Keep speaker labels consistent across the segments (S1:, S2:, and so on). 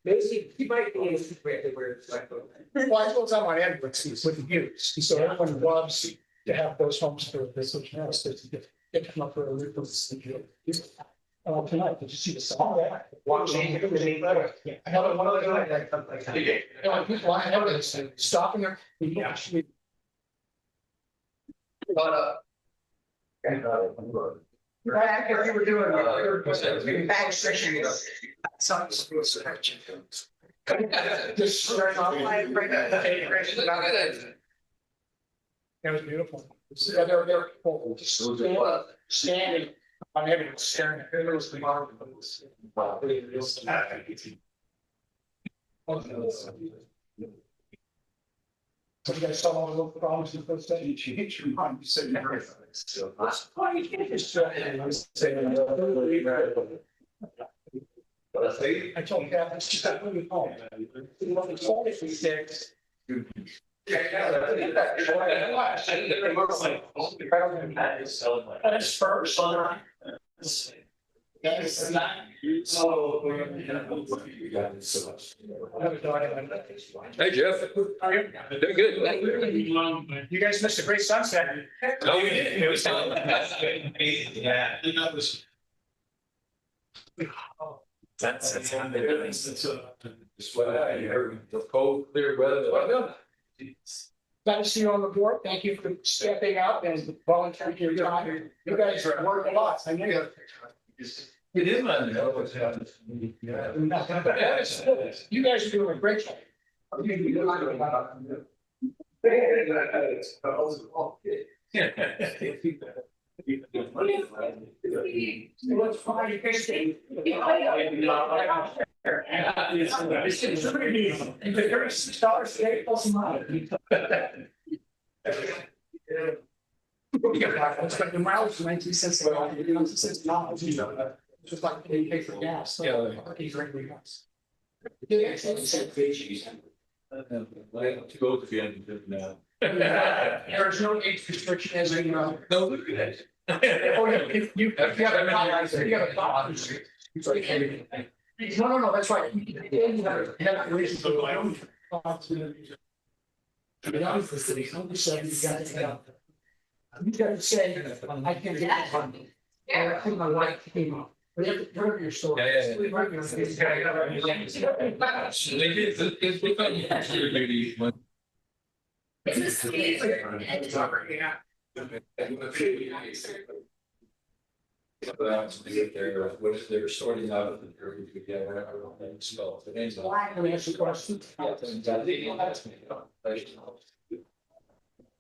S1: Basically, he might be able to where it's like.
S2: Well, I told someone Edwards, he's with the use, so everyone loves to have those homes for this, which has to get them up for a roof. Tonight, did you see the song? Watching. I have one other guy that, people I have this stopping there. He actually. Right, if you were doing back section. Just starting off like right now. That was beautiful. Yeah, they're people just standing on everything, staring at it. It was marvelous. So you guys saw all the little problems in the first day. You hit your mind, you said never. Why you can't just say I told Kathy, she said, "What do you call it?" It's only for 6. That's first.
S3: Hey, Jeff. Doing good.
S2: You guys missed a great sunset.
S3: No, we didn't. It was
S1: Yeah.
S3: That's the cold, clear weather.
S2: Glad to see you on the board. Thank you for stepping up and volunteering your time. You guys work a lot. I know you.
S3: It is my.
S2: You guys are doing a great job. Let's find a case. $6 a day plus a month. But the miles 19 cents. Just like they pay for gas. So he's regular gas.
S3: To go to the end now.
S2: There's no age restriction as in.
S3: No, look at that.
S2: Oh, yeah, if you have a thought, you have a thought. No, that's right. You have a reason to go out. You got to say, I can't get it. I think my wife came up. We have to turn your story.
S3: What if they're sorting out the jury together? Spell.
S2: Let me ask you a question.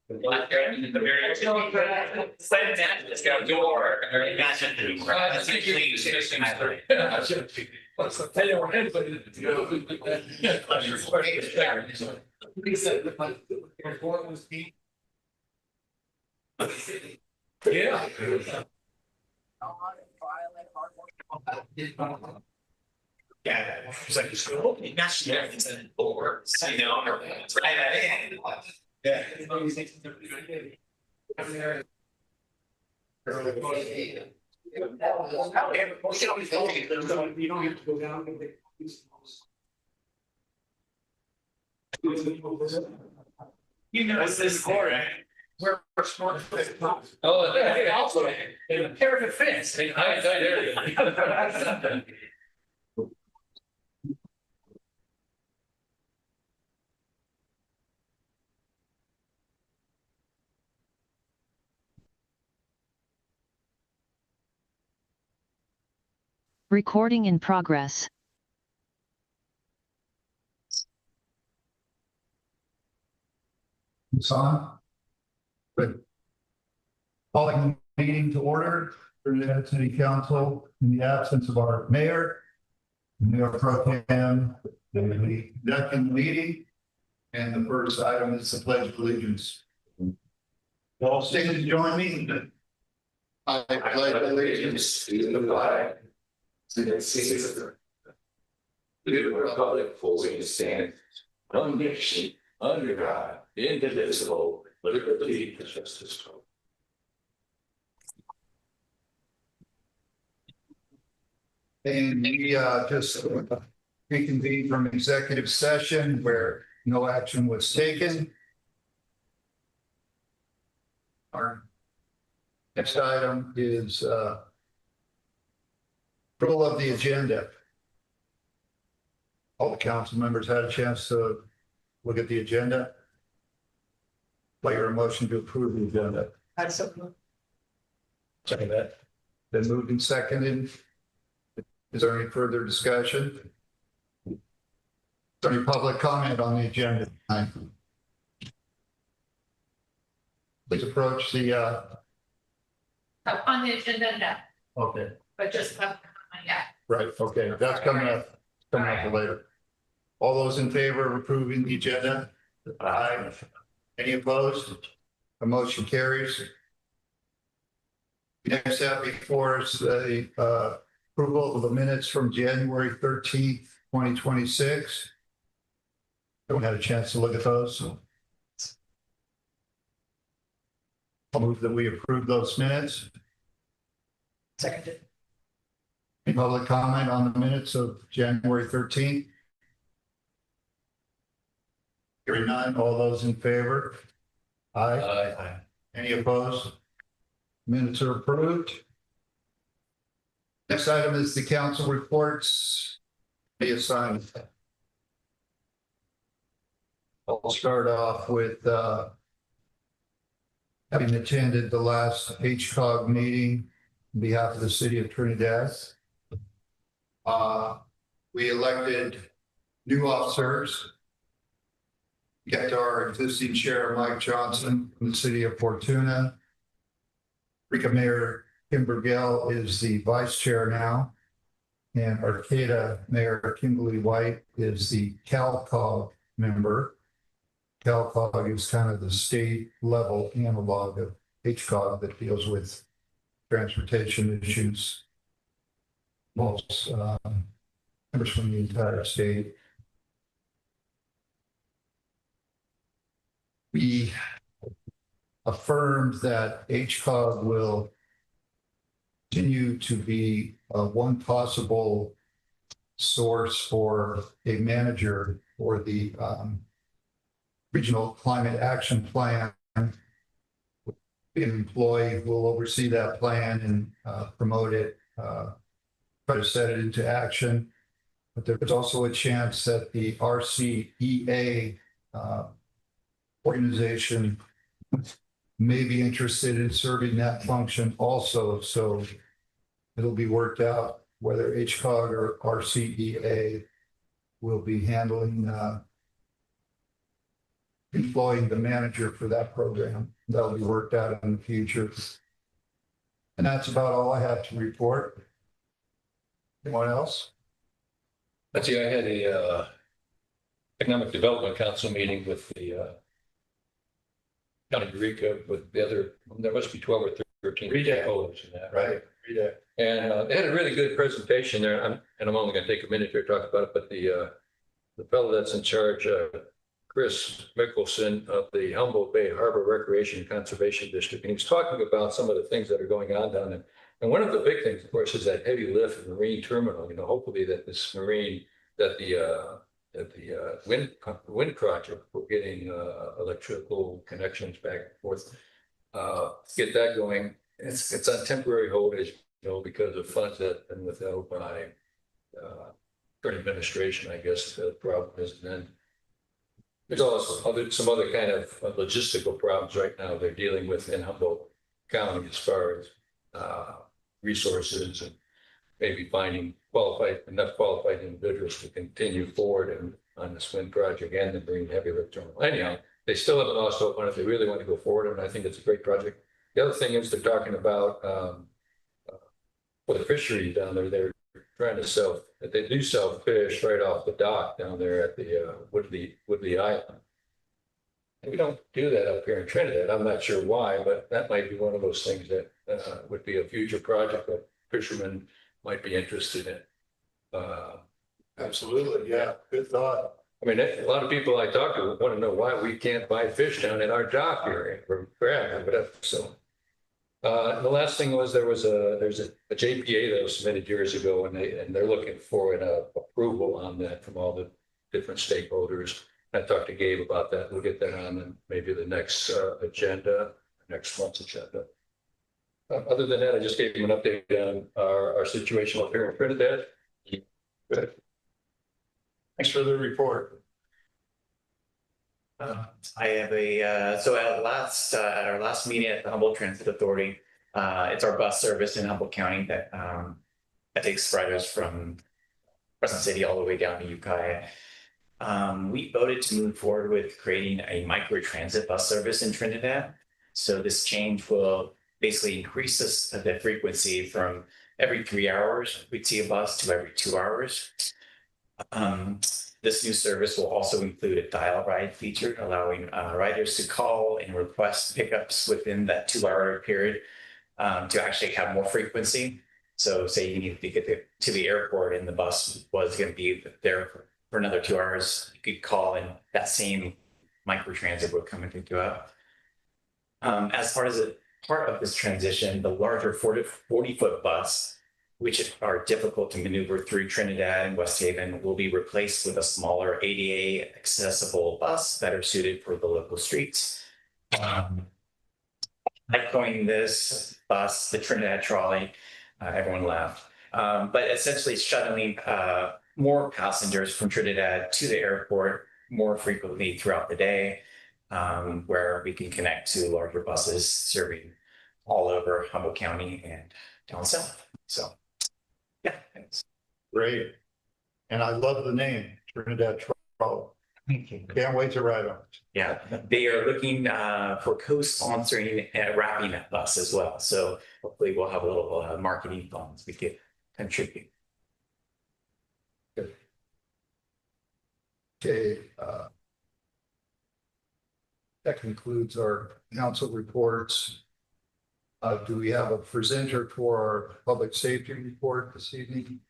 S3: Yeah.
S1: Yeah, it's like, that's, yeah, it's an over, you know, it's right at it. Yeah.
S2: You don't have to go down.
S1: You know, it's this core, right?
S2: We're smart.
S3: Oh, yeah.
S2: Also, in a pair of fits.
S4: Recording in progress.
S5: It's on. Good. Calling the meeting to order, Trinidad City Council, in the absence of our mayor, Mayor Pro Tem, they will be conducting the meeting. And the first item is the Pledge of Allegiance. All stand and join me. I pledge allegiance to the flag, to the Caesar, to the republic for which it stands, one nation, under God, indivisible, with liberty and justice for all. And we just reconvene from executive session where no action was taken. Our next item is approval of the agenda. All the council members had a chance to look at the agenda. Player a motion to approve the agenda.
S2: Second
S5: that. Then moved and seconded. Is there any further discussion? Is there any public comment on the agenda? Please approach the,
S6: On the agenda, no,
S5: okay,
S6: but just, yeah.
S5: right, okay, that's coming up later. All those in favor of approving the agenda? Aye. Any opposed? The motion carries. Next up before us, the approval of the minutes from January 13th, 2026. Haven't had a chance to look at those, so. I'll move that we approve those minutes.
S2: Seconded.
S5: Any public comment on the minutes of January 13th? Hearing none, all those in favor? Aye.
S3: Aye.
S5: Any opposed? Minutes are approved. Next item is the council reports. Be assigned. I'll start off with having attended the last HCOG meeting on behalf of the city of Trinidad. We elected new officers. Kept our existing chair, Mike Johnson, from the city of Fortuna. Rica Mayor Kim Burgell is the vice chair now. And Arcata Mayor Kimberly White is the CalCog member. CalCog is kind of the state level analog of HCOG that deals with transportation issues. Most members from the entire state. We affirmed that HCOG will continue to be one possible source for a manager for the Regional Climate Action Plan. An employee will oversee that plan and promote it, try to set it into action. But there's also a chance that the RCEA organization may be interested in serving that function also. So it'll be worked out whether HCOG or RCEA will be handling employing the manager for that program. That'll be worked out in the future. And that's about all I have to report. Anyone else?
S3: Let's see, I had a Economic Development Council meeting with the County of Eureka with the other, there must be 12 or 13 stakeholders in that.
S5: Right.
S3: And they had a really good presentation there. And I'm only going to take a minute here to talk about it, but the fellow that's in charge, Chris Mickelson of the Humboldt Bay Harbor Recreation and Conservation District, and he was talking about some of the things that are going on down there. And one of the big things, of course, is that heavy lift marine terminal. You know, hopefully that this marine, that the wind project for getting electrical connections back and forth, get that going. It's on temporary hold, as you know, because of funds that have been withheld by current administration. I guess the problem is, and then there's also some other kind of logistical problems right now they're dealing with in Humboldt County as far as resources and maybe finding enough qualified individuals to continue forward on this wind project and the marine heavy lift terminal. Anyhow, they still haven't lost hope on it. They really want to go forward, and I think it's a great project. The other thing is they're talking about for the fishery down there. They're trying to they do sell fish right off the dock down there at the Woodley Island. And we don't do that up here in Trinidad. I'm not sure why, but that might be one of those things that would be a future project that fishermen might be interested in.
S5: Absolutely. Yeah. Good thought.
S3: I mean, a lot of people I talk to want to know why we can't buy fish down in our dock area for crab, but so The last thing was there's a JPA that was submitted years ago and they're looking for an approval on that from all the different stakeholders. I talked to Gabe about that. We'll get that on and maybe the next agenda, next month's agenda. Other than that, I just gave you an update on our situation up here in Trinidad. Good.
S5: Thanks for the report.
S1: I have so at our last meeting at the Humboldt Transit Authority, it's our bus service in Humboldt County that takes riders from Crescent City all the way down to Ukiah. We voted to move forward with creating a micro transit bus service in Trinidad. So this change will basically increase the frequency from every 3 hours we'd see a bus to every 2 hours. This new service will also include a dial ride feature, allowing riders to call and request pickups within that 2-hour period to actually have more frequency. So say you need to get to the airport and the bus was going to be there for another 2 hours, you could call and that same microtransit would come and pick you up. As part of this transition, the larger 40-foot bus, which are difficult to maneuver through Trinidad and West Haven, will be replaced with a smaller ADA accessible bus that are suited for the local streets. I coined this bus the Trinidad trolley. Everyone laughed. But essentially it's shuttling more passengers from Trinidad to the airport more frequently throughout the day, where we can connect to larger buses serving all over Humboldt County and down south. So, yeah, thanks.
S5: Great. And I love the name, Trinidad Trolley. Can't wait to ride on it.
S1: Yeah, they are looking for co-sponsoring wrapping that bus as well. So hopefully we'll have a little marketing funds we could contribute.
S5: Okay. That concludes our council reports. Do we have a presenter for our public safety report this evening?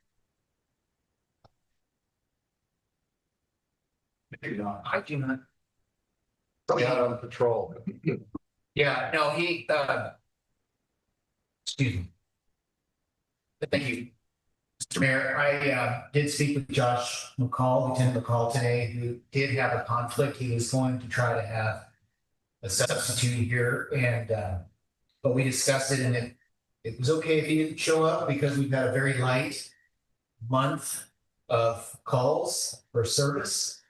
S5: Maybe not.
S2: I do not.
S5: Out on patrol.
S2: Yeah, no, excuse me. Thank you, Mr. Mayor. I did speak with Josh McCall, Lieutenant McCall today, who did have a conflict. He was going to try to have a substitute here and, but we discussed it and it was okay if he didn't show up because we've had a very light month of calls for service.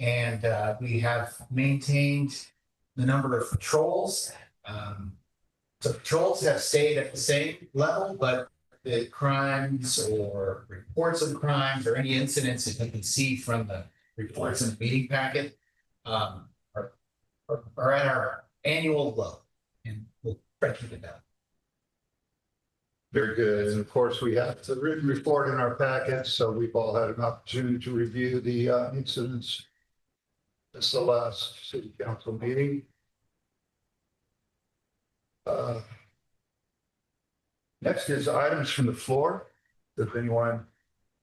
S2: And we have maintained the number of patrols. So patrols have stayed at the same level, but the crimes or reports of crimes or any incidents that you can see from the reports in the meeting packet are at our annual low, and we'll try to keep it down.
S5: Very good. And of course, we have the written report in our packets, so we've all had an opportunity to review the incidents. This is the last city council meeting. Next is items from the floor. If anyone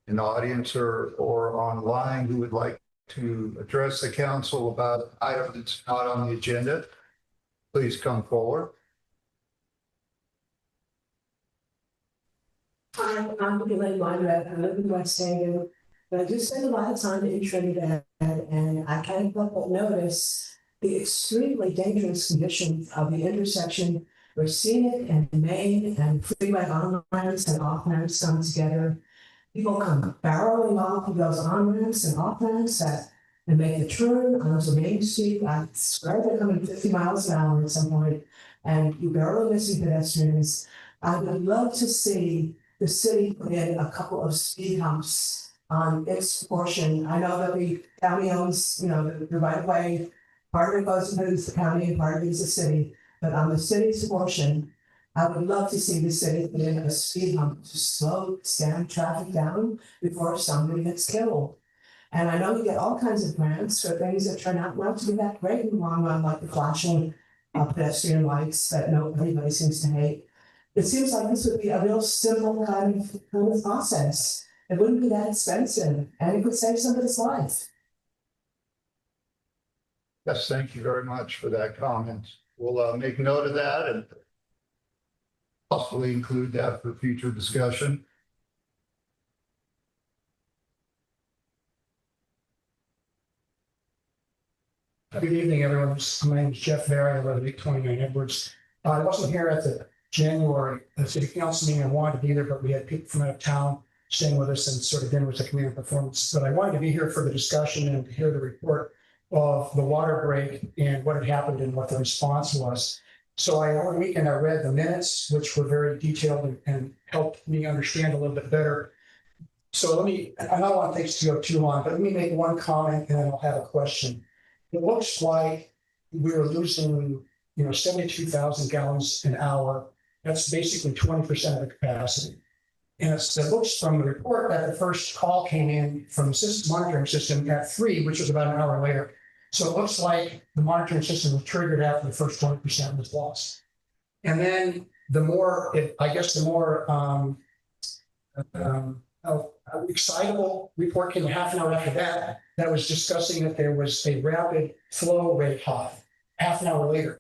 S5: in the audience or online who would like to address the council about an item that's not on the agenda, please come forward.
S7: I'm Elaine Weinreb. I live in West Haven, but I do spend a lot of time in Trinidad, and I can't help but notice the extremely dangerous conditions of the intersection where scenic and main and freeway on ramps and off ramps come together. People come barreling off of those on ramps and off ramps and make the turn onto Main Street. I swear they're coming 50 miles an hour at some point, and you barely missing pedestrians. I would love to see the city put in a couple of speed humps on its portion. I know that the county owns, the right of way. Part of it goes into the county and part of it is the city. But on the city's portion, I would love to see the city put in a speed hump to slow traffic down before somebody gets killed. And I know you get all kinds of grants for things that turn out not to be that great in the long run, like the flashing pedestrian lights that everybody seems to hate. It seems like this would be a real simple kind of process. It wouldn't be that expensive, and it could save somebody's life.
S5: Yes, thank you very much for that comment. We'll make note of that, and possibly include that for future discussion.
S8: Good evening, everyone. My name is Jeff Barry. I live at 829 Edwards. I wasn't here at the January city council meeting. I wanted to be there, but we had people from out of town staying with us and sort of dinner was a community performance. But I wanted to be here for the discussion and to hear the report of the water break and what had happened and what the response was. So over the weekend, I read the minutes, which were very detailed and helped me understand a little bit better. So I don't want things to go too long, but let me make one comment and then I'll have a question. It looks like we were losing, 72,000 gallons an hour. That's basically 20% of the capacity. And it looks from the report that the first call came in from the system monitoring system at 3, which was about an hour later. So it looks like the monitoring system was triggered after the first 20% was lost. And then the more excitable report came a half an hour after that was discussing that there was a rapid flow rate high. Half an hour later,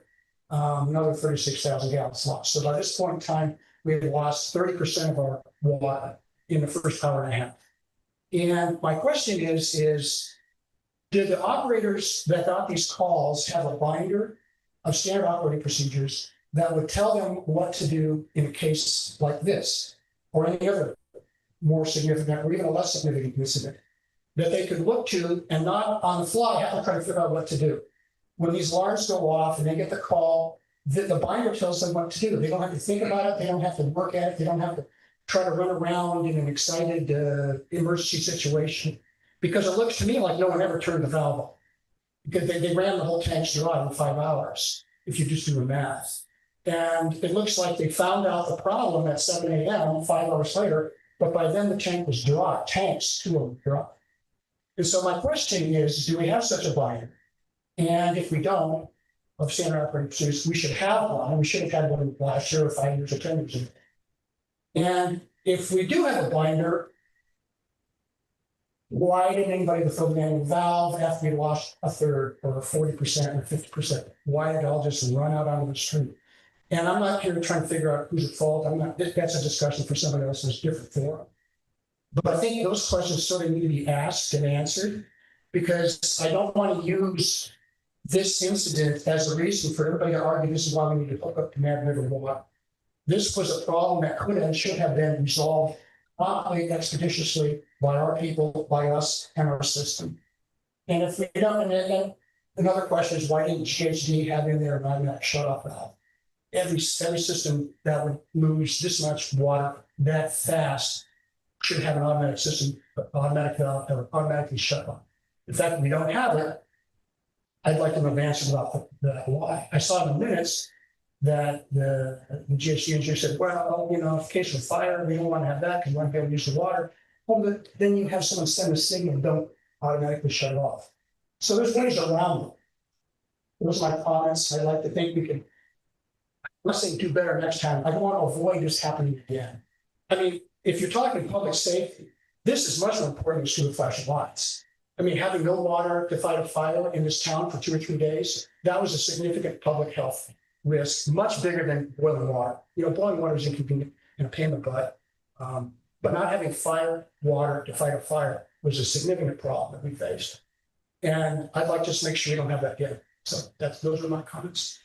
S8: another 36,000 gallons lost. So by this point in time, we had lost 30% of our water in the first hour and a half. And my question is did the operators that got these calls have a binder of standard operating procedures that would tell them what to do in a case like this or any other more significant or even a less significant incident that they could look to and not on the fly have to try to figure out what to do? When these alarms go off and they get the call, the binder tells them what to do. They don't have to think about it. They don't have to work at it. They don't have to try to run around in an excited emergency situation, because it looks to me like no one ever turned the valve on, because they ran the whole tanks dry in 5 hours, if you just do the math. And it looks like they found out the problem at 7 a.m., 5 hours later, but by then the tank was dry, tanks too were dry. And so my question is, do we have such a binder? And if we don't, of standard operating procedures, we should have one. We should have had one last year or 5 years or 10 years ago. And if we do have a binder, why didn't anybody throw the manual valve after we lost a third or 40% or 50%? Why did it all just run out onto the street? And I'm not here to try and figure out who's at fault. That's a discussion for somebody else's different forum. But I think those questions sort of need to be asked and answered, because I don't want to use this incident as a reason for everybody to argue this is why we need to hook up to Mad River water. This was a problem that could and should have been resolved promptly, expeditiously by our people, by us, and our system. And if we don't, and another question is, why didn't GHD have in there an automatic shut-off valve? Every system that would lose this much water that fast should have an automatic system, automatic valve that would automatically shut off. In fact, if we don't have it, I'd like to know answers about the why. I saw in the minutes that the GHD engineer said, well, in case of fire, we don't want to have that because we want to be able to use the water. Well, but then you have someone send a signal and don't automatically shut it off. So there's ways around it. Those are my comments. I'd like to think we can, let's say, do better next time. I don't want to avoid this happening again. I mean, if you're talking public safety, this is much more important than stupid flashing lights. I mean, having no water to fight a fire in this town for 2 or 3 days, that was a significant public health risk, much bigger than boiling water. Boiling water is inconvenient and a pain in the butt. But not having water to fight a fire was a significant problem that we faced. And I'd like to just make sure we don't have that again. So those are my comments.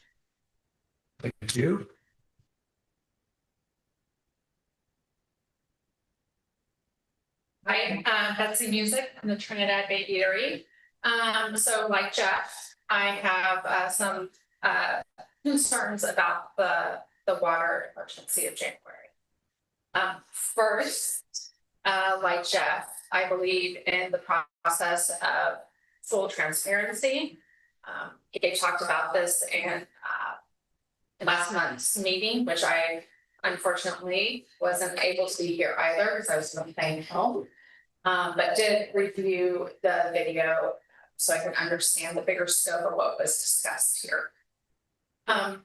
S5: Thank you.
S6: Hi, Betsy Music from the Trinidad Bay Eatery. So like Jeff, I have some concerns about the water emergency of January. First, like Jeff, I believe in the process of full transparency. He talked about this in last month's meeting, which I unfortunately wasn't able to be here either because I was staying home. But did review the video so I can understand the bigger scope of what was discussed here. But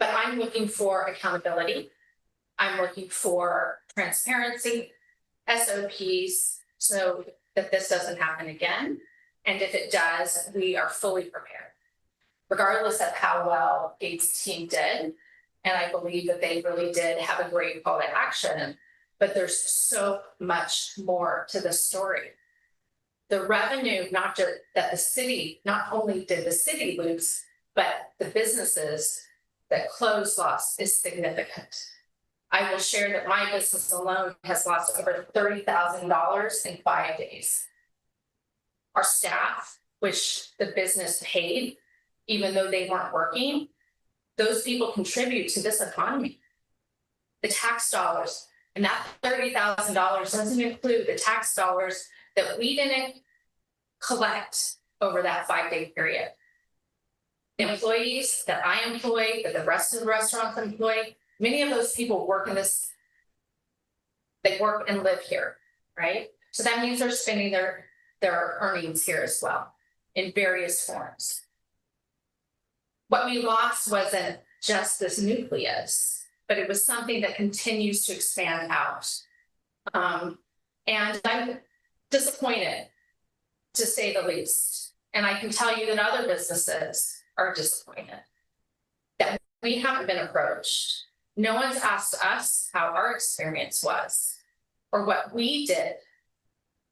S6: I'm looking for accountability. I'm looking for transparency, SOPs, so that this doesn't happen again. And if it does, we are fully prepared. Regardless of how well Gates' team did, And I believe that they really did have a great call to action, but there's so much more to the story. The revenue, not just that the city, not only did the city lose, but the businesses that closed lost is significant. I will share that my business alone has lost over $30,000 in 5 days. Our staff, which the business paid, even though they weren't working, those people contribute to this economy. The tax dollars, and that $30,000 doesn't include the tax dollars that we didn't collect over that 5-day period. The employees that I employ, that the rest of the restaurants employ, many of those people work in this, they work and live here, right? So that means they're spending their earnings here as well in various forms. What we lost wasn't just this nucleus, but it was something that continues to expand out. And I'm disappointed, to say the least. And I can tell you that other businesses are disappointed that we haven't been approached. No one's asked us how our experience was or what we did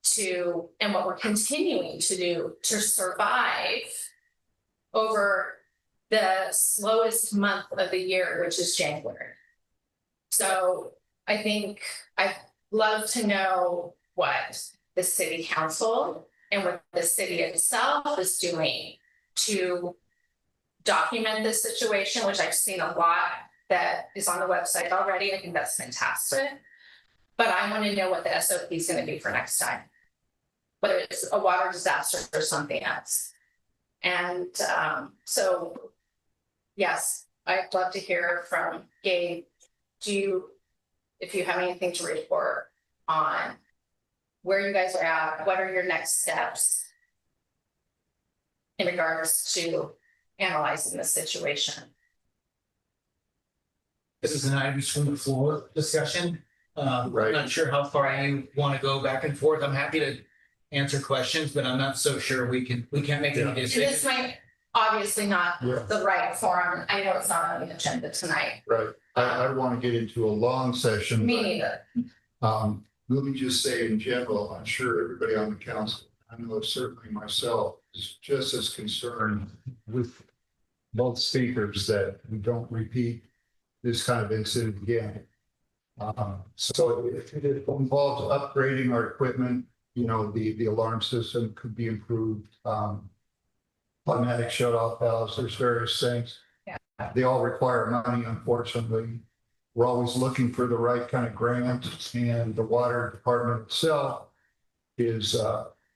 S6: to, and what we're continuing to do to survive over the slowest month of the year, which is January. So I think I'd love to know what the city council and what the city itself is doing to document this situation, which I've seen a lot that is on the website already. I think that's fantastic. But I want to know what the SOP is going to be for next time, whether it's a water disaster or something else. And so, yes, I'd love to hear from Gabe. If you have anything to report on where you guys are at, what are your next steps in regards to analyzing the situation?
S2: This is an items from the floor discussion. I'm not sure how far you want to go back and forth. I'm happy to answer questions, but I'm not so sure we can't make any
S6: This
S2: decisions.
S6: might obviously not
S5: Yeah.
S6: the right forum. I know it's not on the agenda tonight.
S5: Right. I don't want to get into a long session.
S6: Me
S5: but,
S6: neither.
S5: Let me just say in general, I'm sure everybody on the council, I know certainly myself, is just as concerned with both speakers that we don't repeat this kind of incident again. So if it involves upgrading our equipment, you know, the alarm system could be improved. Automatic shut off valves, there's various things.
S6: Yeah.
S5: They all require money, unfortunately. We're always looking for the right kind of grant, and the water department itself is,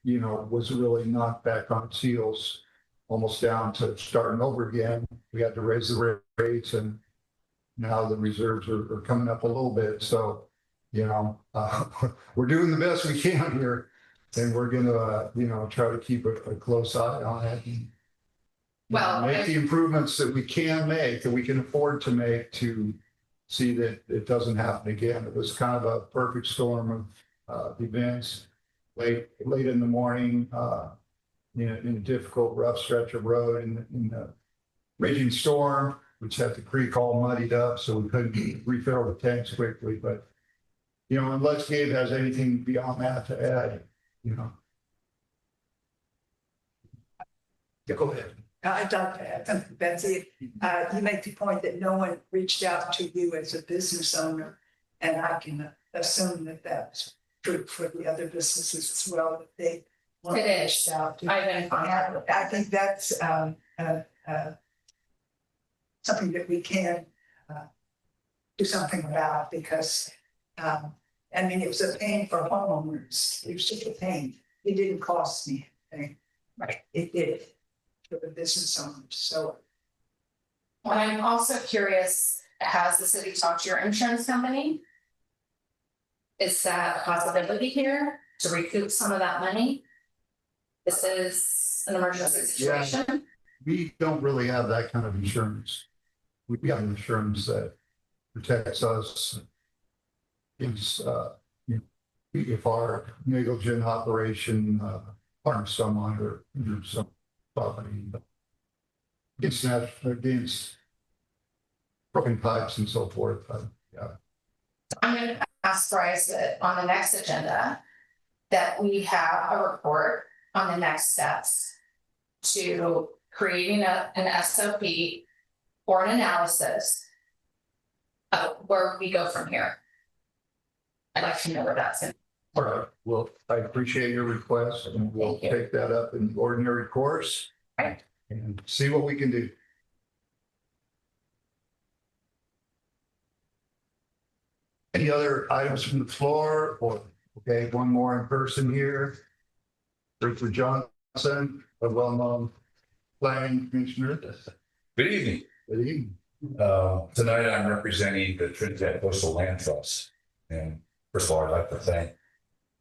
S5: was really knocked back on its heels, almost down to starting over again. We had to raise the rates, and now the reserves are coming up a little bit. So, we're doing the best we can here, and we're gonna, try to keep a close eye on it. And,
S6: Well,
S5: make the improvements that we can make, that we can afford to make, to see that it doesn't happen again. It was kind of a perfect storm of events, late in the morning, in a difficult, rough stretch of road in the raging storm, which had the creek all muddied up, so we couldn't refill the tanks quickly. But, unless Gabe has anything beyond that to add,
S2: Yeah, go ahead.
S9: I'd like to add something, Betsy. You make the point that no one reached out to you as a business owner, and I can assume that that's true for the other businesses as well, that they weren't
S6: It is.
S9: reached out to.
S6: I've been in contact with
S9: I think that's something that we can do something about, because it was a pain for homeowners. It was just a pain. It didn't cost me anything.
S6: Right.
S9: It did for the business owners. So
S6: Well, I'm also curious, has the city talked to your insurance company? Is that a possibility here to recoup some of that money? This is an emergency situation.
S5: we don't really have that kind of insurance. We've got insurance that protects us. Is, if our negligent operation harms someone or injures some property. Against broken pipes and so forth.
S6: I'm going to ask Bryce that on the next agenda, that we have a report on the next steps to creating an SOP or an analysis of where we go from here. I'd like to know where that's in.
S5: All right, well, I appreciate your request and we'll
S6: Thank you.
S5: take that up in the ordinary course.
S6: Right.
S5: And see what we can do. Any other items from the floor or, okay, one more in person here. Richard Johnson, a well-known planning commissioner.
S10: Good evening.
S5: Good evening.
S10: Tonight I'm representing the Trinidad Coastal Land Trust. And first of all, I'd like to thank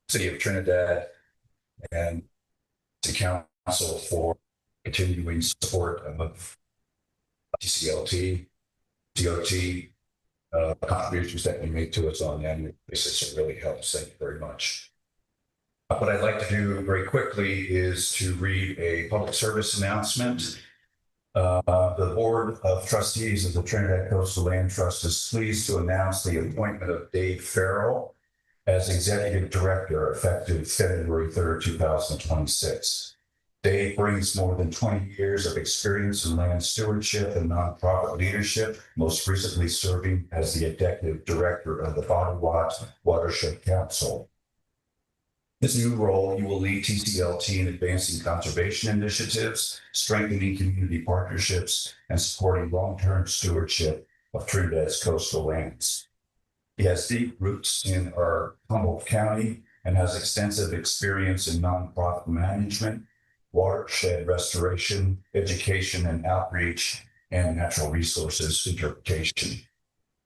S10: the City of Trinidad and the Council for continuing support of TCLT, DOT, contributions that we make to us on an annual basis. It really helps. Thank you very much. What I'd like to do very quickly is to read a public service announcement. The Board of Trustees of the Trinidad Coastal Land Trust is pleased to announce the appointment of Dave Farrell as Executive Director effective February 3rd, 2026. Dave brings more than 20 years of experience in land stewardship and nonprofit leadership, most recently serving as the Executive Director of the Bottom Watershed Council. This new role, you will lead TCLT in advancing conservation initiatives, strengthening community partnerships, and supporting long-term stewardship of Trinidad's coastal lands. He has deep roots in our Humboldt County and has extensive experience in nonprofit management, watershed restoration, education and outreach, and natural resources interpretation.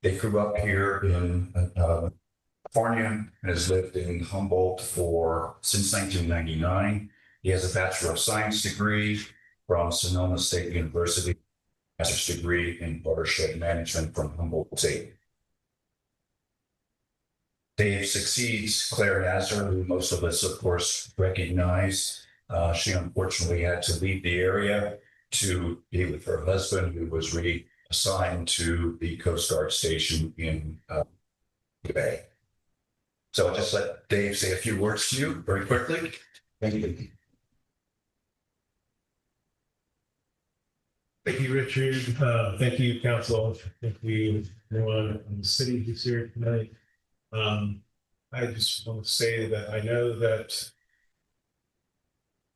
S10: They grew up here in California and has lived in Humboldt since 1999. He has a Bachelor of Science degree from Sonoma State University, master's degree in watershed management from Humboldt State. Dave succeeds Claire Nazar, who most of us, of course, recognize. She unfortunately had to leave the area to be with her husband, who was reassigned to the Coast Guard station in the Bay. So I'll just let Dave say a few words to you very quickly. Thank you.
S11: Thank you, Richard. Thank you, Council. Thank you, everyone in the city who's here tonight. I just want to say that I know that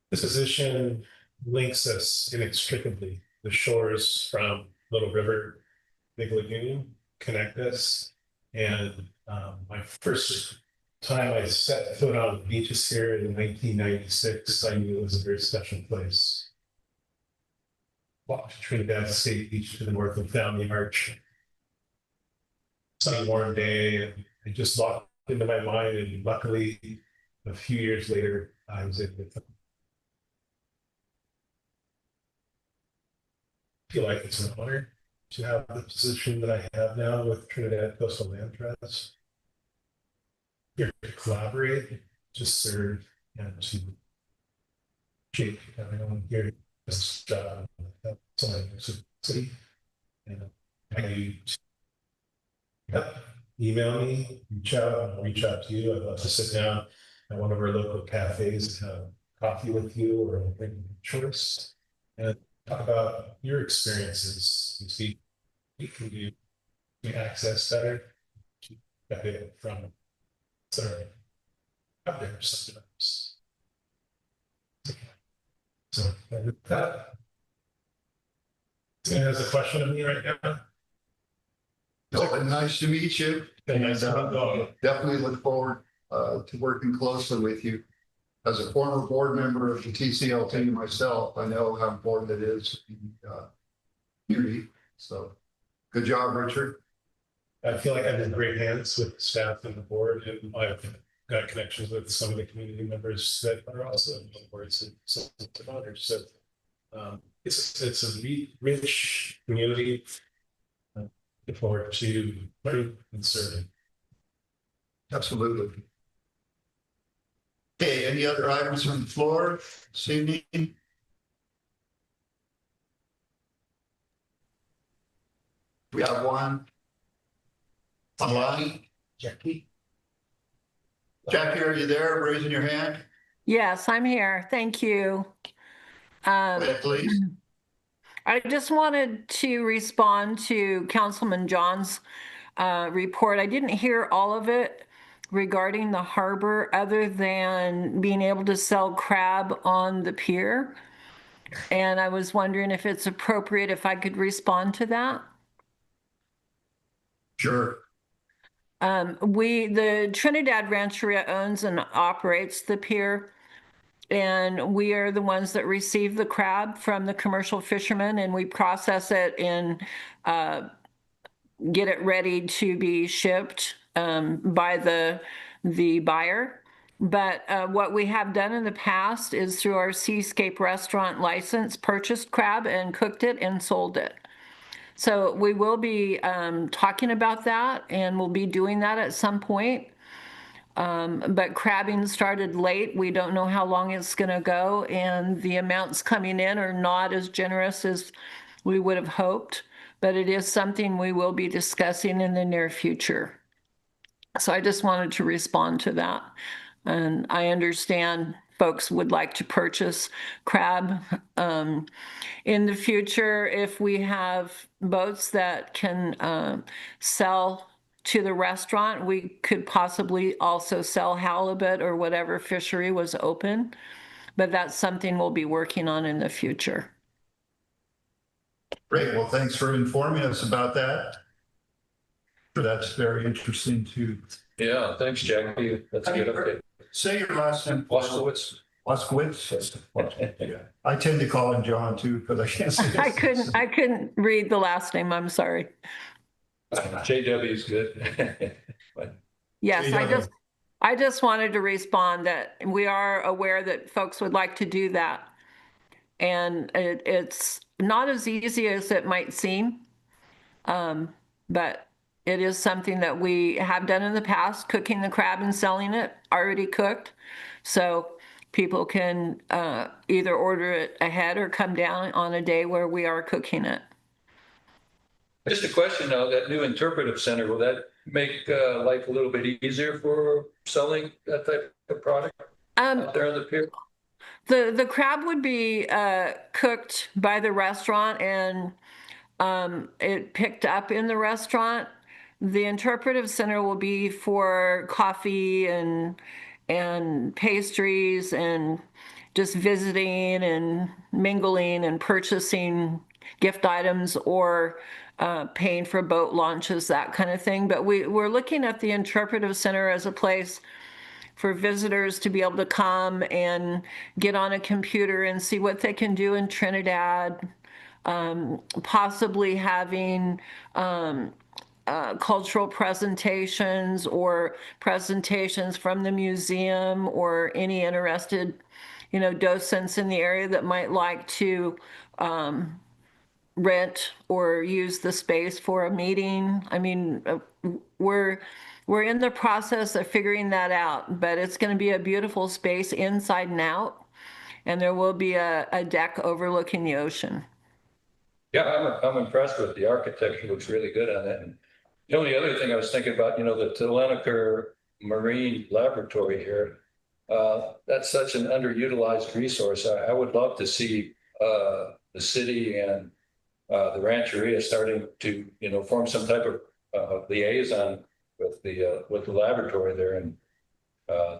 S11: this position links us inextricably. The shores from Little River, Big Lagoon connect us. And my first time I set foot on the beaches here in 1996, I knew it was a very special place. Walked to Trinidad State Beach to the north and found the arch. Sunny warm day, and it just locked into my mind. And luckily, a few years later, I was able to feel like it's an honor to have the position that I have now with Trinidad Coastal Land Trust. Here to collaborate, to serve, and to shape everyone here. This job, city, and email me, reach out, I'll reach out to you. I'd love to sit down at one of our local cafes and have coffee with you or a drink of choice and talk about your experiences. You see, you can do access better to benefit from sorry out there sometimes. So with that, someone has a question of me right now.
S5: No, nice to meet you.
S11: And
S5: And definitely look forward to working closely with you. As a former board member of the TCLT myself, I know how important it is in community. So good job, Richard.
S11: I feel like I'm in great hands with the staff and the board, and I've got connections with some of the community members that are also on boards and some of others. So it's a rich community. Look forward to learning and serving.
S5: Absolutely. Okay, any other items on the floor this evening? We have one online.
S2: Jackie?
S5: Jackie, are you there? Raising your hand?
S12: Yes, I'm here. Thank you.
S5: Go ahead, please.
S12: I just wanted to respond to Councilman John's report. I didn't hear all of it regarding the harbor, other than being able to sell crab on the pier. And I was wondering if it's appropriate if I could respond to that.
S5: Sure.
S12: The Trinidad Rancheria owns and operates the pier. And we are the ones that receive the crab from the commercial fishermen, and we process it and get it ready to be shipped by the buyer. But what we have done in the past is through our Seascape restaurant license, purchased crab and cooked it and sold it. So we will be talking about that, and we'll be doing that at some point. But crabbing started late. We don't know how long it's going to go, and the amounts coming in are not as generous as we would have hoped, but it is something we will be discussing in the near future. So I just wanted to respond to that. And I understand folks would like to purchase crab. In the future, if we have boats that can sell to the restaurant, we could possibly also sell halibut or whatever fishery was open, but that's something we'll be working on in the future.
S5: Great. Well, thanks for informing us about that. Sure, that's very interesting too.
S3: Yeah, thanks, Jackie. That's a good update.
S5: Say your last name.
S3: Waskowitz.
S5: Waskowitz. I tend to call him John too, because I can't say his
S12: I couldn't read the last name. I'm sorry.
S3: JW is good.
S12: Yes,
S5: JW.
S12: I just wanted to respond that we are aware that folks would like to do that. And it's not as easy as it might seem. But it is something that we have done in the past, cooking the crab and selling it already cooked. So people can either order it ahead or come down on a day where we are cooking it.
S3: Just a question now, that new interpretive center, will that make life a little bit easier for selling that type of product out there on the pier?
S12: The crab would be cooked by the restaurant and it picked up in the restaurant. The interpretive center will be for coffee and pastries and just visiting and mingling and purchasing gift items or paying for boat launches, that kind of thing. But we're looking at the interpretive center as a place for visitors to be able to come and get on a computer and see what they can do in Trinidad, possibly having cultural presentations or presentations from the museum or any interested, docents in the area that might like to rent or use the space for a meeting. I mean, we're in the process of figuring that out, but it's going to be a beautiful space inside and out, and there will be a deck overlooking the ocean.
S3: Yeah, I'm impressed with the architecture. Looks really good on that. And the only other thing I was thinking about, the Telenker Marine Laboratory here, that's such an underutilized resource. I would love to see the city and the Rancheria starting to, form some type of liaison with the laboratory there and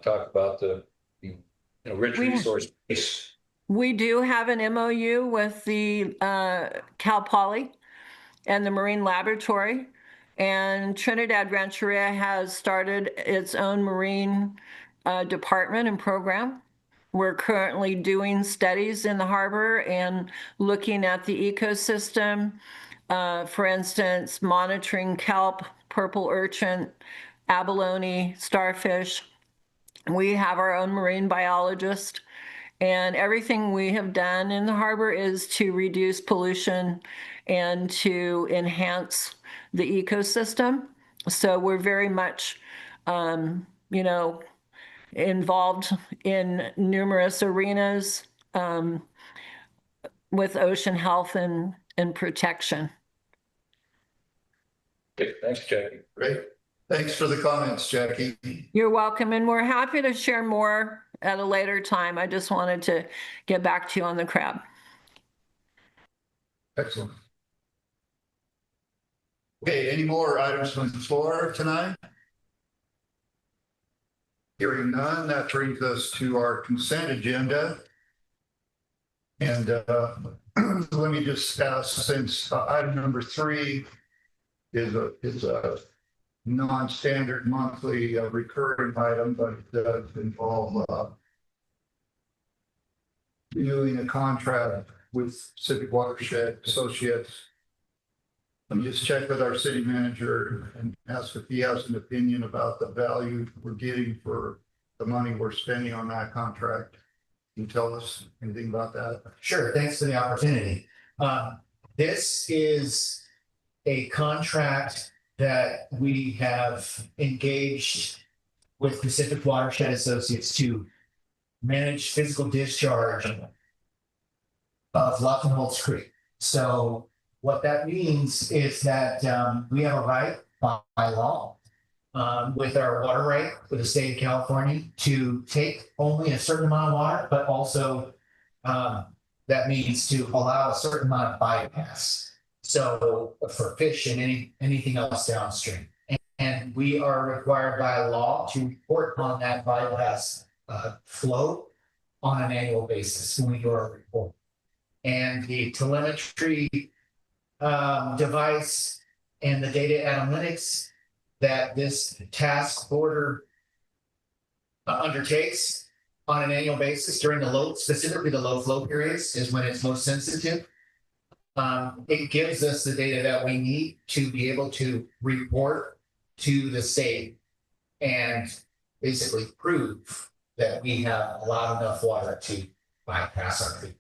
S3: talk about the rich resource base.
S12: We do have an MOU with the Cal Poly and the Marine Laboratory, and Trinidad Rancheria has started its own marine department and program. We're currently doing studies in the harbor and looking at the ecosystem. For instance, monitoring kelp, purple urchin, abalone, starfish. We have our own marine biologist. And everything we have done in the harbor is to reduce pollution and to enhance the ecosystem. So we're very much, involved in numerous arenas with ocean health and protection.
S3: Okay, thanks, Jackie.
S5: Great. Thanks for the comments, Jackie.
S12: You're welcome, and we're happy to share more at a later time. I just wanted to get back to you on the crab.
S5: Excellent. Okay, any more items from the floor tonight? Hearing none, that brings us to our consent agenda. And let me just ask, since item number 3 is a non-standard monthly recurring item, but it does involve renewing a contract with Pacific Watershed Associates. Let me just check with our city manager and ask if he has an opinion about the value we're getting for the money we're spending on that contract. Can you tell us anything about that?
S2: Sure, thanks for the opportunity. This is a contract that we have engaged with Pacific Watershed Associates to manage physical discharge of Humboldt Creek. So what that means is that we have a right by law with our water right with the state of California to take only a certain amount of water, but also that means to allow a certain amount of bypass. So for fish and anything else downstream. And we are required by law to report on that bypass flow on an annual basis when we do our report. And the telemetry device and the data analytics that this task order undertakes on an annual basis during the low, specifically the low flow periods is when it's most sensitive. It gives us the data that we need to be able to report to the state and basically prove that we have allowed enough water to bypass our creek.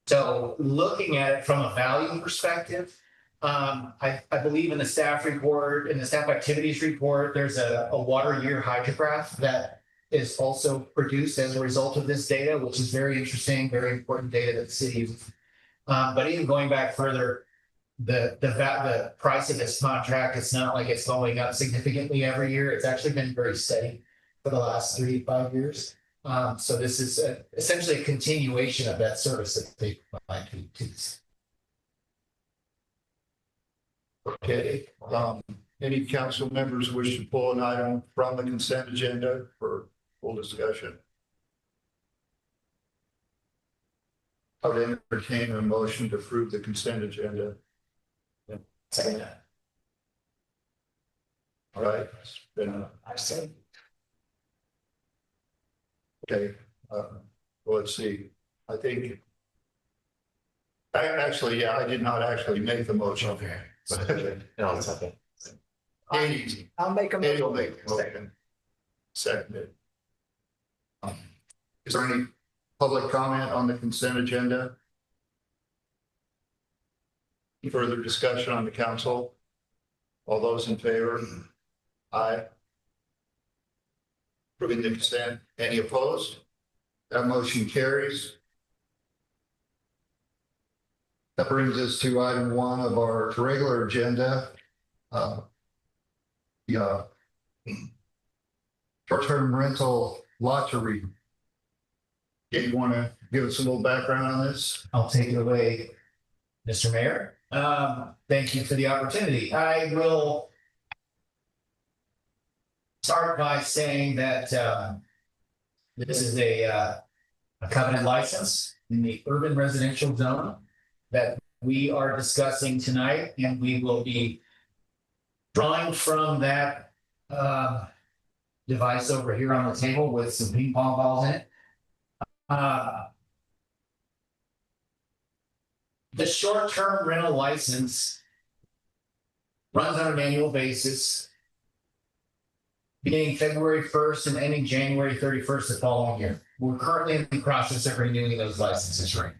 S2: So looking at it from a value perspective, I believe in the staff report, in the staff activities report, there's a water year hydrograph that is also produced as a result of this data, which is very interesting, very important data that the city uses. But even going back further, the price of this contract, it's not like it's going up significantly every year. It's actually been very steady for the last 3 to 5 years. So this is essentially a continuation of that service that they provide to us.
S5: Okay, any council members wish to pull an item from the consent agenda for full discussion? I would entertain a motion to approve the consent agenda.
S2: Second that.
S5: All right, then,
S2: I said.
S5: okay, well, let's see, I think. Actually, yeah, I did not actually make the motion.
S2: Okay.
S1: No, it's okay.
S5: Katie,
S9: I'll make a
S5: Katie will
S9: motion.
S5: make the motion. Seconded. Is there any public comment on the consent agenda? Any further discussion on the council? All those in favor? Aye. Approving the consent. Any opposed? That motion carries. That brings us to item 1 of our regular agenda. Short-term rental lottery. Do you want to give us a little background on this?
S2: I'll take it away, Mr. Mayor. Thank you for the opportunity. I will start by saying that this is a covenant license in the urban residential zone that we are discussing tonight, and we will be drawing from that device over here on the table with some ping pong balls in it. The short-term rental license runs on an annual basis, beginning February 1st and ending January 31st the following year. We're currently in the process of renewing those licenses right now.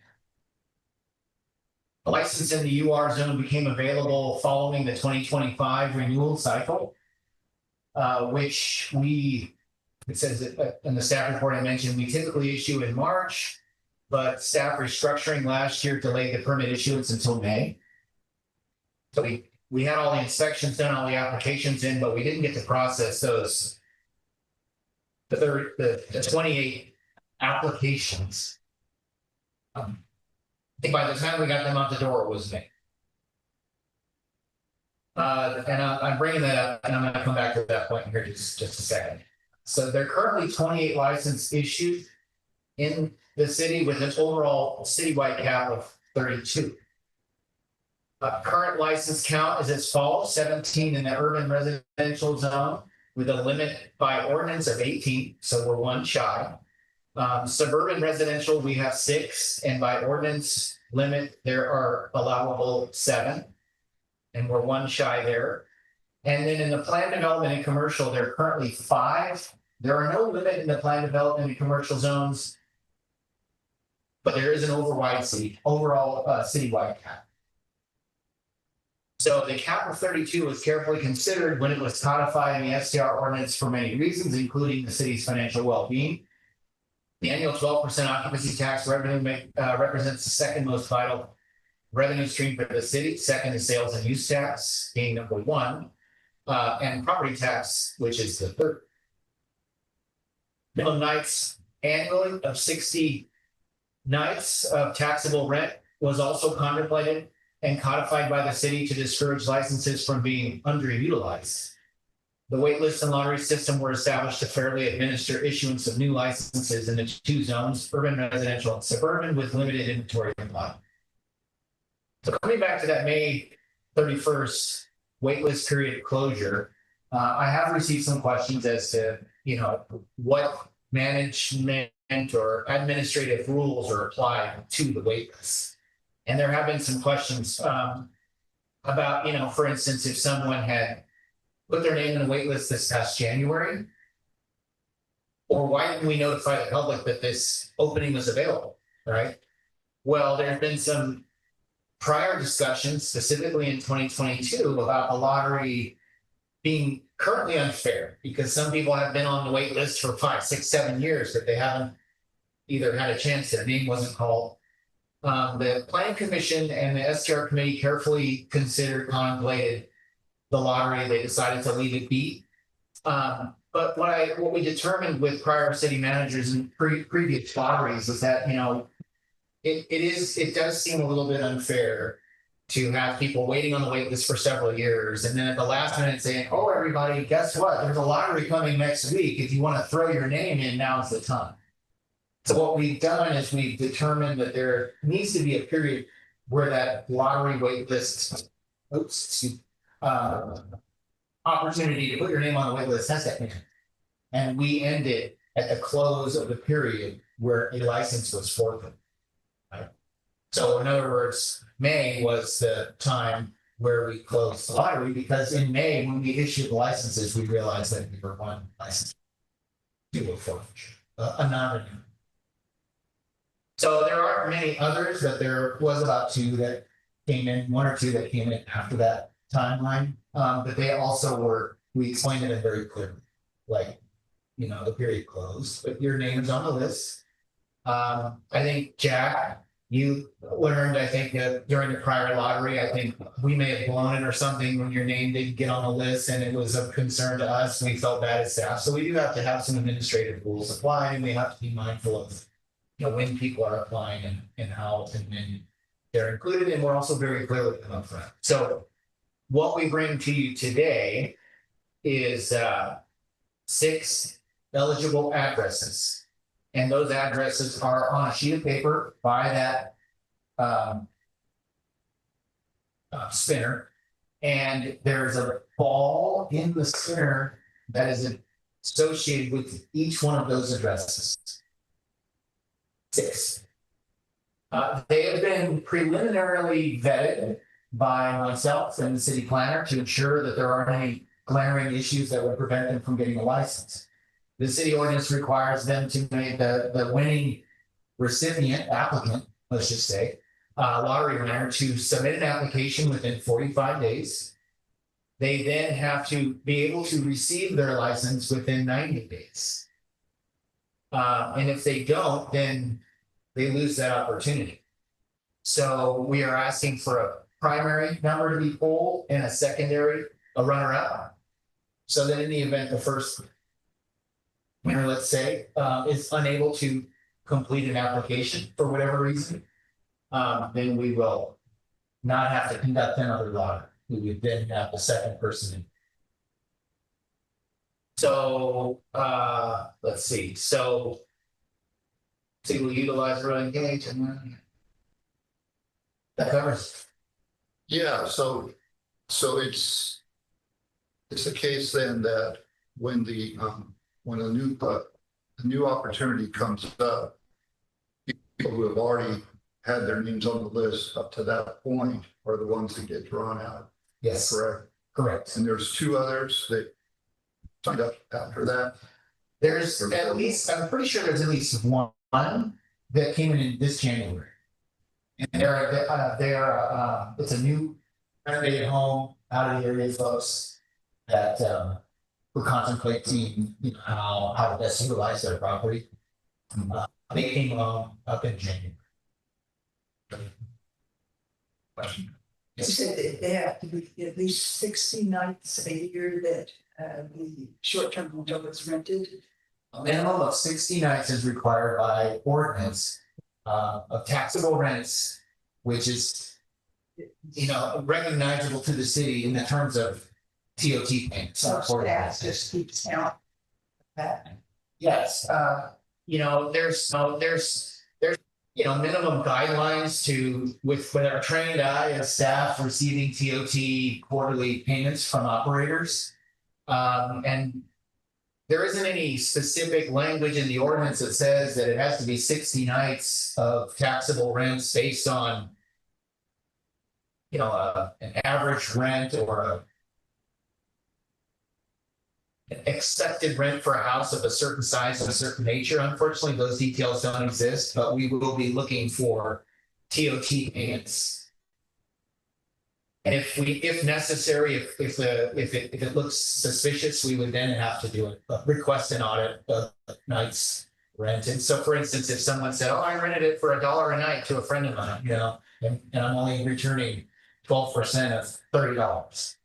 S2: The license in the UR zone became available following the 2025 renewal cycle, which it says that in the staff report I mentioned, we typically issue in March, but staff restructuring last year delayed the permit issuance until May. So we we had all the inspections done, all the applications in, but we didn't get to process those. The 28 applications. I think by the time we got them out the door, it was May. And I'm bringing that up, and I'm gonna come back to that point here just a second. So there are currently 28 licenses issued in the city with an overall citywide cap of 32. Current license count is as follows: 17 in the urban residential zone with a limit by ordinance of 18, so we're one shy. Suburban residential, we have 6, and by ordinance limit, there are allowable 7, and we're one shy there. And then in the plan development and commercial, there are currently 5. There are no limit in the plan development and commercial zones, but there is an overall citywide cap. So the cap of 32 was carefully considered when it was codified in the STR ordinance for many reasons, including the city's financial well-being. The annual 12% occupancy tax revenue represents the second most vital revenue stream for the city. Second is sales and use tax, being number 1, and property tax, which is the third. Minimum nights annually of 60 nights of taxable rent was also contemplated and codified by the city to discourage licenses from being underutilized. The waitlist and lottery system were established to fairly administer issuance of new licenses in the 2 zones, urban residential and suburban, with limited inventory supply. So coming back to that May 31st waitlist period closure, I have received some questions as to, what management or administrative rules are applied to the waitlist. And there have been some questions about, for instance, if someone had put their name in the waitlist this past January, or why didn't we notify the public that this opening was available, right? Well, there's been some prior discussions, specifically in 2022, about the lottery being currently unfair because some people have been on the wait list for 5, 6, 7 years, but they haven't either had a chance, their name wasn't called. The Planning Commission and the STR committee carefully contemplated the lottery. They decided to leave it be. But what we determined with prior city managers and previous lotteries is that, it does seem a little bit unfair to have people waiting on the wait list for several years and then at the last minute saying, oh, everybody, guess what? There's a lottery coming next week. If you want to throw your name in, now's the time. So what we've done is we've determined that there needs to be a period where that lottery wait list, opportunity to put your name on the wait list has that. And we end it at the close of the period where a license was forfeited. Right? So in other words, May was the time where we closed the lottery because in May, when we issued the licenses, we realized that we were one license to a forfeiture, a non-renewal. So there aren't many others, but there was about 2 that came in, 1 or 2 that came in after that timeline. But they also were, we explained it very clearly, like, the period closed, but your name is on the list. I think, Jack, you learned, I think, during the prior lottery, I think we may have blown it or something when your name didn't get on the list and it was of concern to us. We felt bad as staff. So we do have to have some administrative rules applied and we have to be mindful of when people are applying and how and when they're included. And we're also very clear with them up front. So what we bring to you today is 6 eligible addresses. And those addresses are on a sheet of paper by that spinner. And there's a ball in the spinner that is associated with each one of those addresses. 6. They have been preliminarily vetted by myself and the city planner to ensure that there aren't any glaring issues that would prevent them from getting a license. The city ordinance requires them to make the winning recipient, applicant, let's just say, lottery winner, to submit an application within 45 days. They then have to be able to receive their license within 90 days. And if they don't, then they lose that opportunity. So we are asking for primary number to be pulled and a secondary, a runner-up. So that in the event the first winner, let's say, is unable to complete an application for whatever reason, then we will not have to conduct another lottery. We would then have the second person in. So, let's see, so we'll utilize running gauge and that covers.
S5: Yeah, so it's a case then that when when a new opportunity comes up, people who have already had their names on the list up to that point are the ones that get drawn out.
S2: Yes,
S5: Correct.
S2: correct.
S5: And there's two others that signed up after that.
S2: There's at least, I'm pretty sure there's at least one that came in this January. And it's a new renovated home out of the area, folks, that we're contemplating, you know, how to best utilize their property. They came along up in January.
S9: You said that they have to be at least 60 nights a year that the short-term rental is rented.
S2: A minimum of 60 nights is required by ordinance of taxable rents, which is, you know, recognizable to the city in the terms of TOT payments.
S9: So staff just keeps count of that.
S2: Yes, you know, there's you know, minimum guidelines to with our trained eye and staff receiving TOT quarterly payments from operators. And there isn't any specific language in the ordinance that says that it has to be 60 nights of taxable rents based on, you know, an average rent or an accepted rent for a house of a certain size of a certain nature. Unfortunately, those details don't exist, but we will be looking for TOT payments. And if necessary, if it looks suspicious, we would then have to do request an audit of nights rented. So for instance, if someone said, oh, I rented it for $1 a night to a friend of mine, you know, and I'm only returning 12% of $30,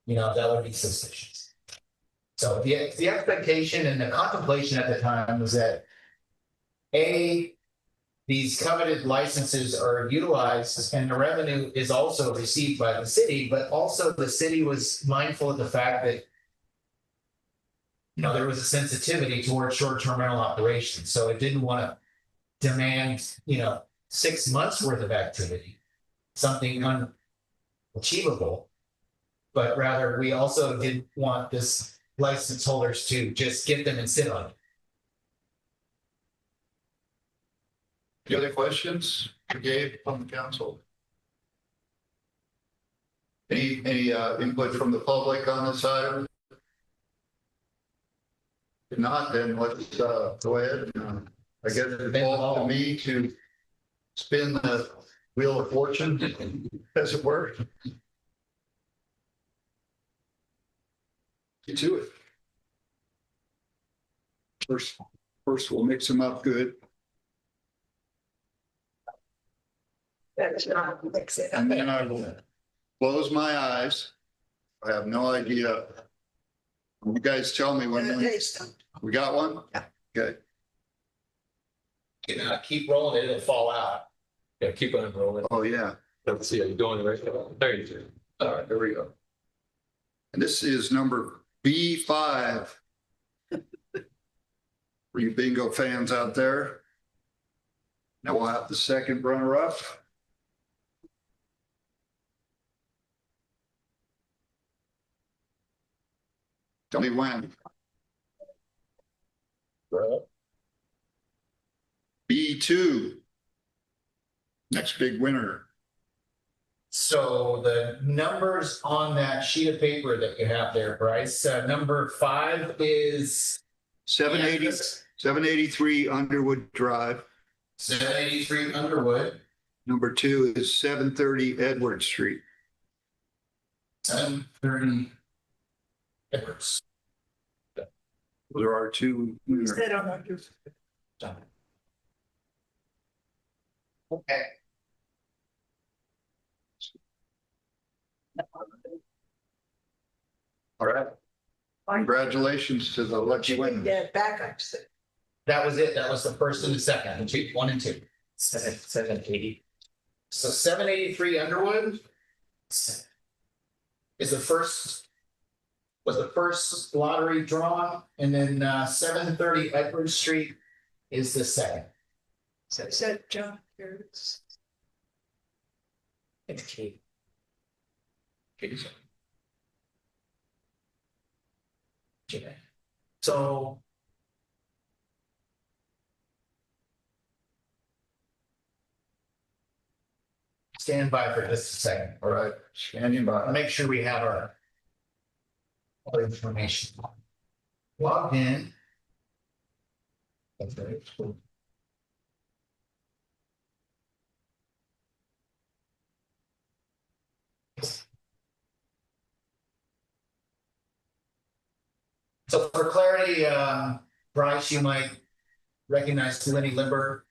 S2: you know, that would be suspicious. So the expectation and the contemplation at the time was that these coveted licenses are utilized and the revenue is also received by the city, but also the city was mindful of the fact that, you know, there was a sensitivity towards short-term rental operations. So it didn't want to demand, you know, 6 months worth of activity, something unachievable, but rather we also didn't want this license holders to just get them and sit on it.
S5: Any other questions for Gabe from the council? Any input from the public on this item? If not, then let's go ahead. I guess it falls to me to spin the wheel of fortune, as it were. Get to it. First we'll mix them up good.
S9: That's not fix it.
S5: And then I will close my eyes. I have no idea. You guys tell me when we got one?
S9: Yeah.
S5: Good.
S2: Keep rolling it, it'll fall out.
S3: Yeah, keep on rolling.
S5: Oh, yeah.
S3: Let's see, are you doing the right? There you go. All right, there we go.
S5: And this is number B5. For you bingo fans out there. Now we'll have the second runner up. Tell me when. B2. Next big winner.
S2: So the numbers on that sheet of paper that you have there, Bryce, number 5 is
S5: 783 Underwood Drive.
S2: 783 Underwood.
S5: Number 2 is 730 Edward Street.
S2: 730 Edwards.
S5: There are two winners.
S9: They don't know.
S2: Okay.
S5: All right. Congratulations to the lucky winners.
S9: Yeah, backups.
S2: That was it. That was the first and the second, and two, 1 and 2.
S1: 780.
S2: So 783 Underwood is the first, was the first lottery drawn, and then 730 Edward Street is the second.
S9: So is that John Harris?
S1: It's Kate.
S2: So. Stand by for just a second.
S5: All right, standing by.
S2: I'll make sure we have our all the information logged in. Okay. So for clarity, Bryce, you might recognize Lenny Limber,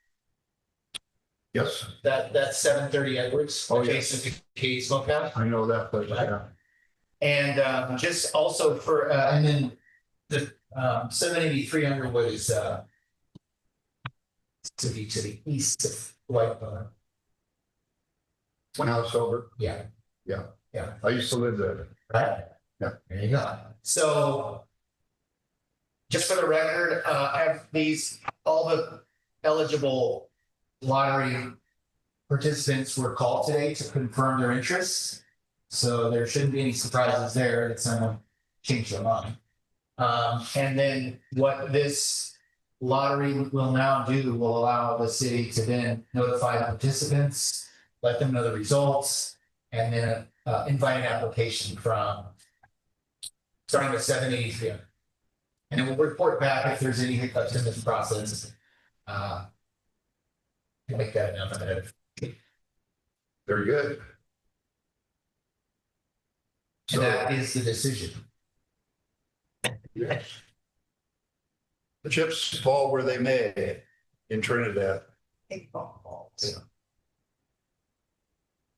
S5: Yes,
S2: that's 730 Edwards,
S5: Oh,
S2: adjacent to Katie's Smokehouse.
S5: I know that place. Yeah.
S2: And just also for, and then the 783 Underwood is to the east of Whiteborough.
S5: One house over.
S2: Yeah.
S5: Yeah.
S2: Yeah.
S5: I used to live there.
S2: Right?
S5: Yeah.
S2: There you go. So just for the record, I have these, all the eligible lottery participants were called today to confirm their interests. So there shouldn't be any surprises there that someone changed their mind. And then what this lottery will now do will allow the city to then notify the participants, let them know the results, and then invite an application from starting with 783. And then we'll report back if there's any hiccups in this process. To make that announcement.
S5: Very good.
S2: And that is the decision.
S5: Yes. The chips fall where they may in Trinidad.
S9: Big balls.
S5: Yeah.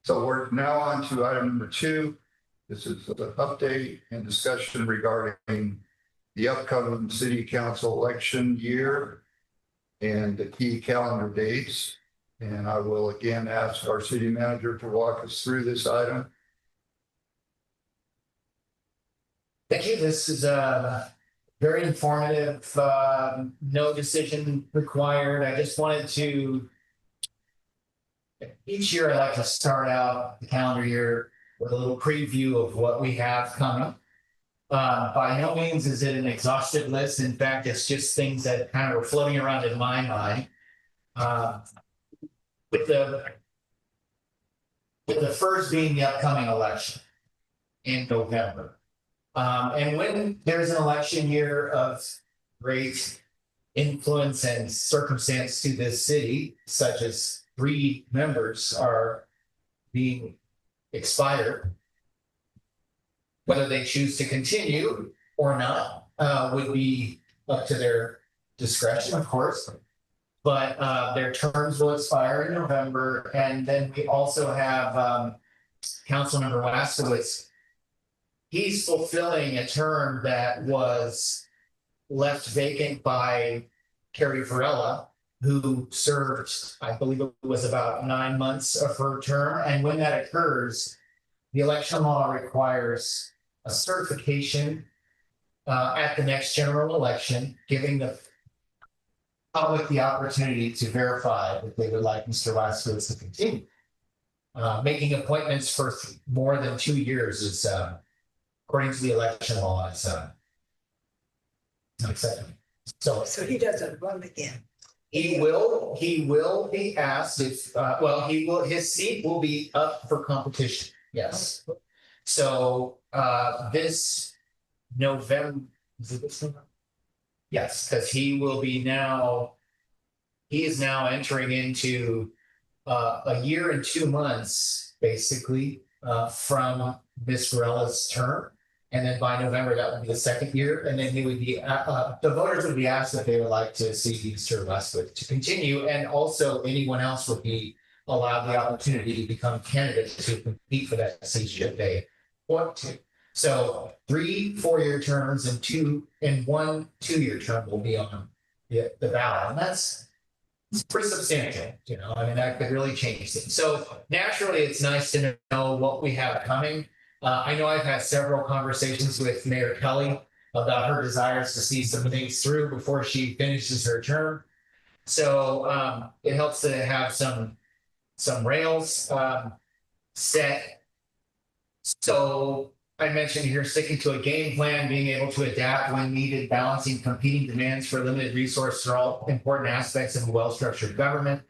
S5: So we're now on to item number 2. This is the update and discussion regarding the upcoming city council election year and the key calendar dates. And I will again ask our city manager to walk us through this item.
S2: Thank you. This is very informative, no decision required. I just wanted to, each year I like to start out the calendar year with a little preview of what we have coming. By no means is it an exhaustive list. In fact, it's just things that kind of were floating around in my mind. With the first being the upcoming election in November. And when there's an election year of great influence and circumstance to this city, such as 3 members are being expired, whether they choose to continue or not, would be up to their discretion, of course. But their terms will expire in November. And then we also have Councilmember Waskowitz. He's fulfilling a term that was left vacant by Carrie Varela, who served, I believe it was about 9 months of her term. And when that occurs, the election law requires a certification at the next general election, giving the public the opportunity to verify that they would like Mr. Waskowitz to continue. Making appointments for more than 2 years is, according to the election law, is not acceptable. So
S9: he doesn't run again.
S2: he will be asked if, his seat will be up for competition. Yes. So this November, is it this November? Yes, because he is now entering into a year and 2 months, basically, from Ms. Varela's term. And then by November, that would be the 2nd year. And then he would be, the voters would be asked if they would like to see Mr. Westwood to continue. And also anyone else would be allowed the opportunity to become candidates to compete for that seat if they 2. So 3 4-year terms and 1 2-year term will be on the ballot. And that's it's pretty substantial, I mean, that could really change things. So naturally, it's nice to know what we have coming. I know I've had several conversations with Mayor Kelly about her desires to see some things through before she finishes her term. So it helps to have some rails set. So I mentioned here sticking to a game plan, being able to adapt when needed, balancing competing demands for limited resources are all important aspects of a well-structured government.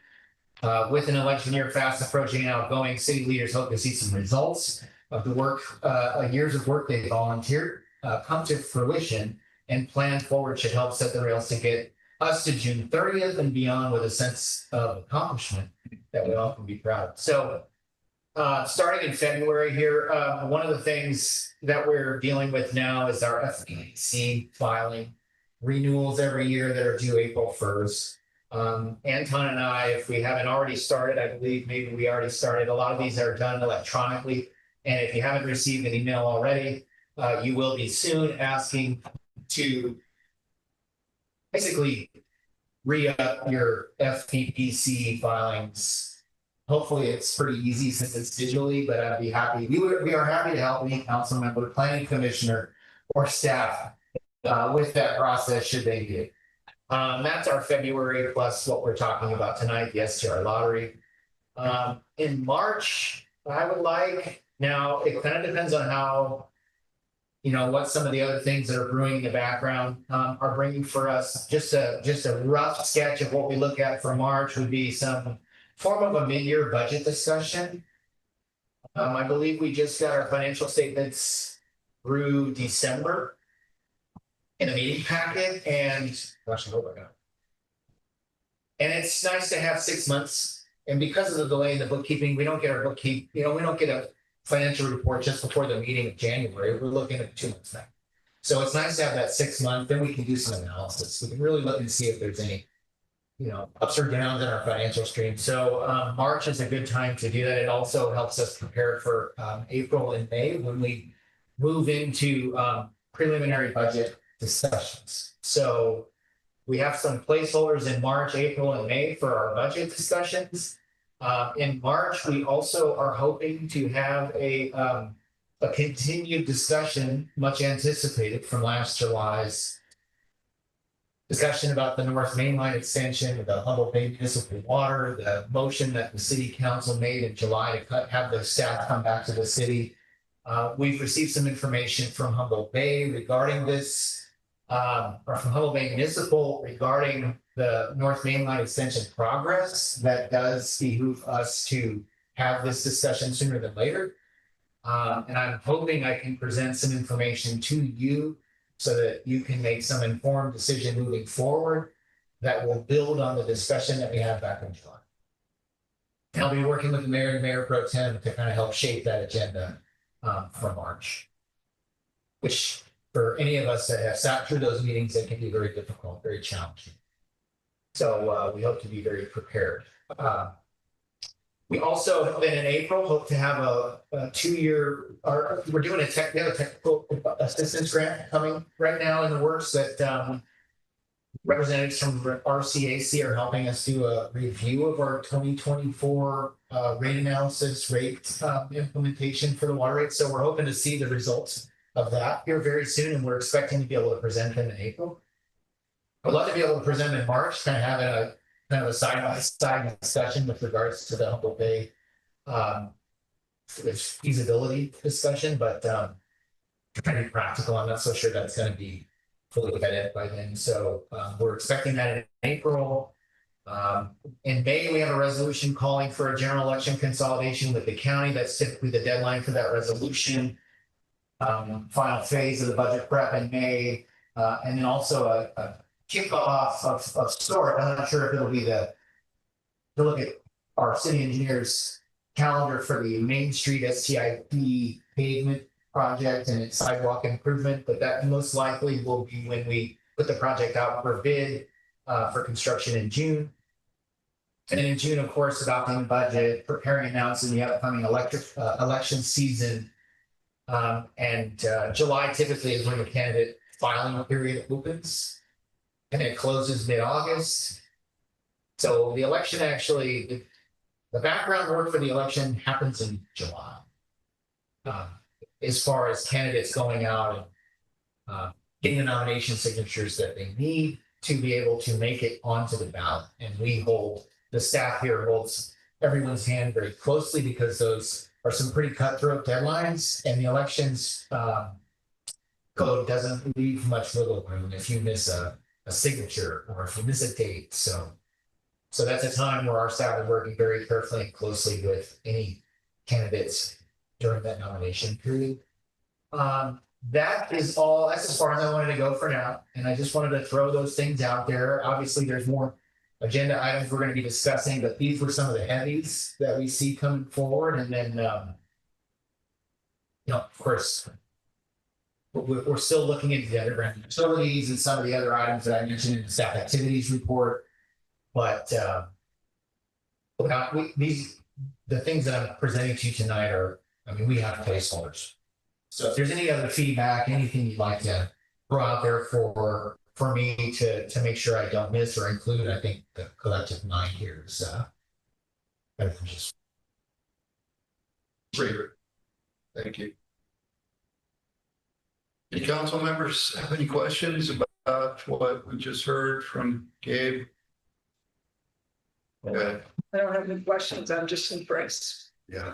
S2: With an election year fast approaching and outgoing, city leaders hope to see some results of the work, years of work they volunteered, come to fruition, and plan forward should help set the rails to get us to June 30th and beyond with a sense of accomplishment that we all can be proud of. So starting in February here, one of the things that we're dealing with now is our FPC filing renewals every year that are due April 1st. Anton and I, if we haven't already started, I believe maybe we already started. A lot of these are done electronically. And if you haven't received an email already, you will be soon asking to basically re-up your FPPC filings. Hopefully it's pretty easy since it's digitally, but I'd be happy. We are happy to help any council member, planning commissioner, or staff with that process should they need it. That's our February plus what we're talking about tonight, the STR lottery. In March, I would like, now it kind of depends on how, what some of the other things that are brewing in the background are bringing for us. Just a rough sketch of what we look at for March would be some form of a mid-year budget discussion. I believe we just got our financial statements through December in a meeting packet, and it's nice to have 6 months. And because of the delay in the bookkeeping, we don't get we don't get a financial report just before the meeting of January. We're looking at 2 months now. So it's nice to have that 6 month, then we can do some analysis. We can really look and see if there's any ups or downs in our financial stream. So March is a good time to do that. It also helps us prepare for April and May when we move into preliminary budget discussions. So we have some placeholders in March, April, and May for our budget discussions. In March, we also are hoping to have a continued discussion, much anticipated from last July's discussion about the North Main Line extension, the Humboldt Bay Municipal Water, the motion that the city council made in July to have the staff come back to the city. We've received some information from Humboldt Bay regarding this, or from Humboldt Bay Municipal regarding the North Main Line extension progress. That does behoove us to have this discussion sooner than later. And I'm hoping I can present some information to you so that you can make some informed decision moving forward that will build on the discussion that we had back in July. And I'll be working with the mayor and mayor pro tem to kind of help shape that agenda for March, which for any of us that have sat through those meetings, it can be very difficult, very challenging. So we hope to be very prepared. We also then in April hope to have a 2-year, or we're doing a technical assistance grant coming right now in the works that representatives from RCAC are helping us do a review of our 2024 rate analysis, rate implementation for the water rate. So we're hoping to see the results of that here very soon, and we're expecting to be able to present them in April. I'd love to be able to present them in March, kind of having a side-by-side discussion with regards to the Humboldt Bay feasibility discussion, but trying to be practical. I'm not so sure that's going to be fully vetted by then. So we're expecting that in April. In May, we have a resolution calling for a general election consolidation with the county. That's typically the deadline for that resolution. Final phase of the budget prep in May, and then also a kickoff of sort. I'm not sure if it'll be to look at our city engineer's calendar for the Main Street STIP pavement project and its sidewalk improvement, but that most likely will be when we put the project out for bid for construction in June. And then in June, of course, adopting the budget, preparing, announcing the upcoming election season, And July typically is when the candidate filing period opens. And it closes mid-August. So the election actually, the background work for the election happens in July. As far as candidates going out and getting the nomination signatures that they need to be able to make it onto the ballot. And the staff here holds everyone's hand very closely because those are some pretty cutthroat deadlines, and the elections code doesn't leave much wiggle room if you miss a signature or if you miss a date. So that's a time where our staff is working very carefully and closely with any candidates during that nomination period. That is all. That's as far as I wanted to go for now. And I just wanted to throw those things out there. Obviously, there's more agenda items we're going to be discussing, but these were some of the heavies that we see coming forward. And then, of course, we're still looking into the underground utilities and some of the other items that I mentioned in the staff activities report. But the things that I'm presenting to you tonight we have placeholders. So if there's any other feedback, anything you'd like to throw out there for me to make sure I don't miss or include, I think the collective mind here is just
S5: Great. Thank you. Any council members have any questions about what we just heard from Gabe? Okay.
S9: I don't have any questions. I'm just impressed.
S5: Yeah.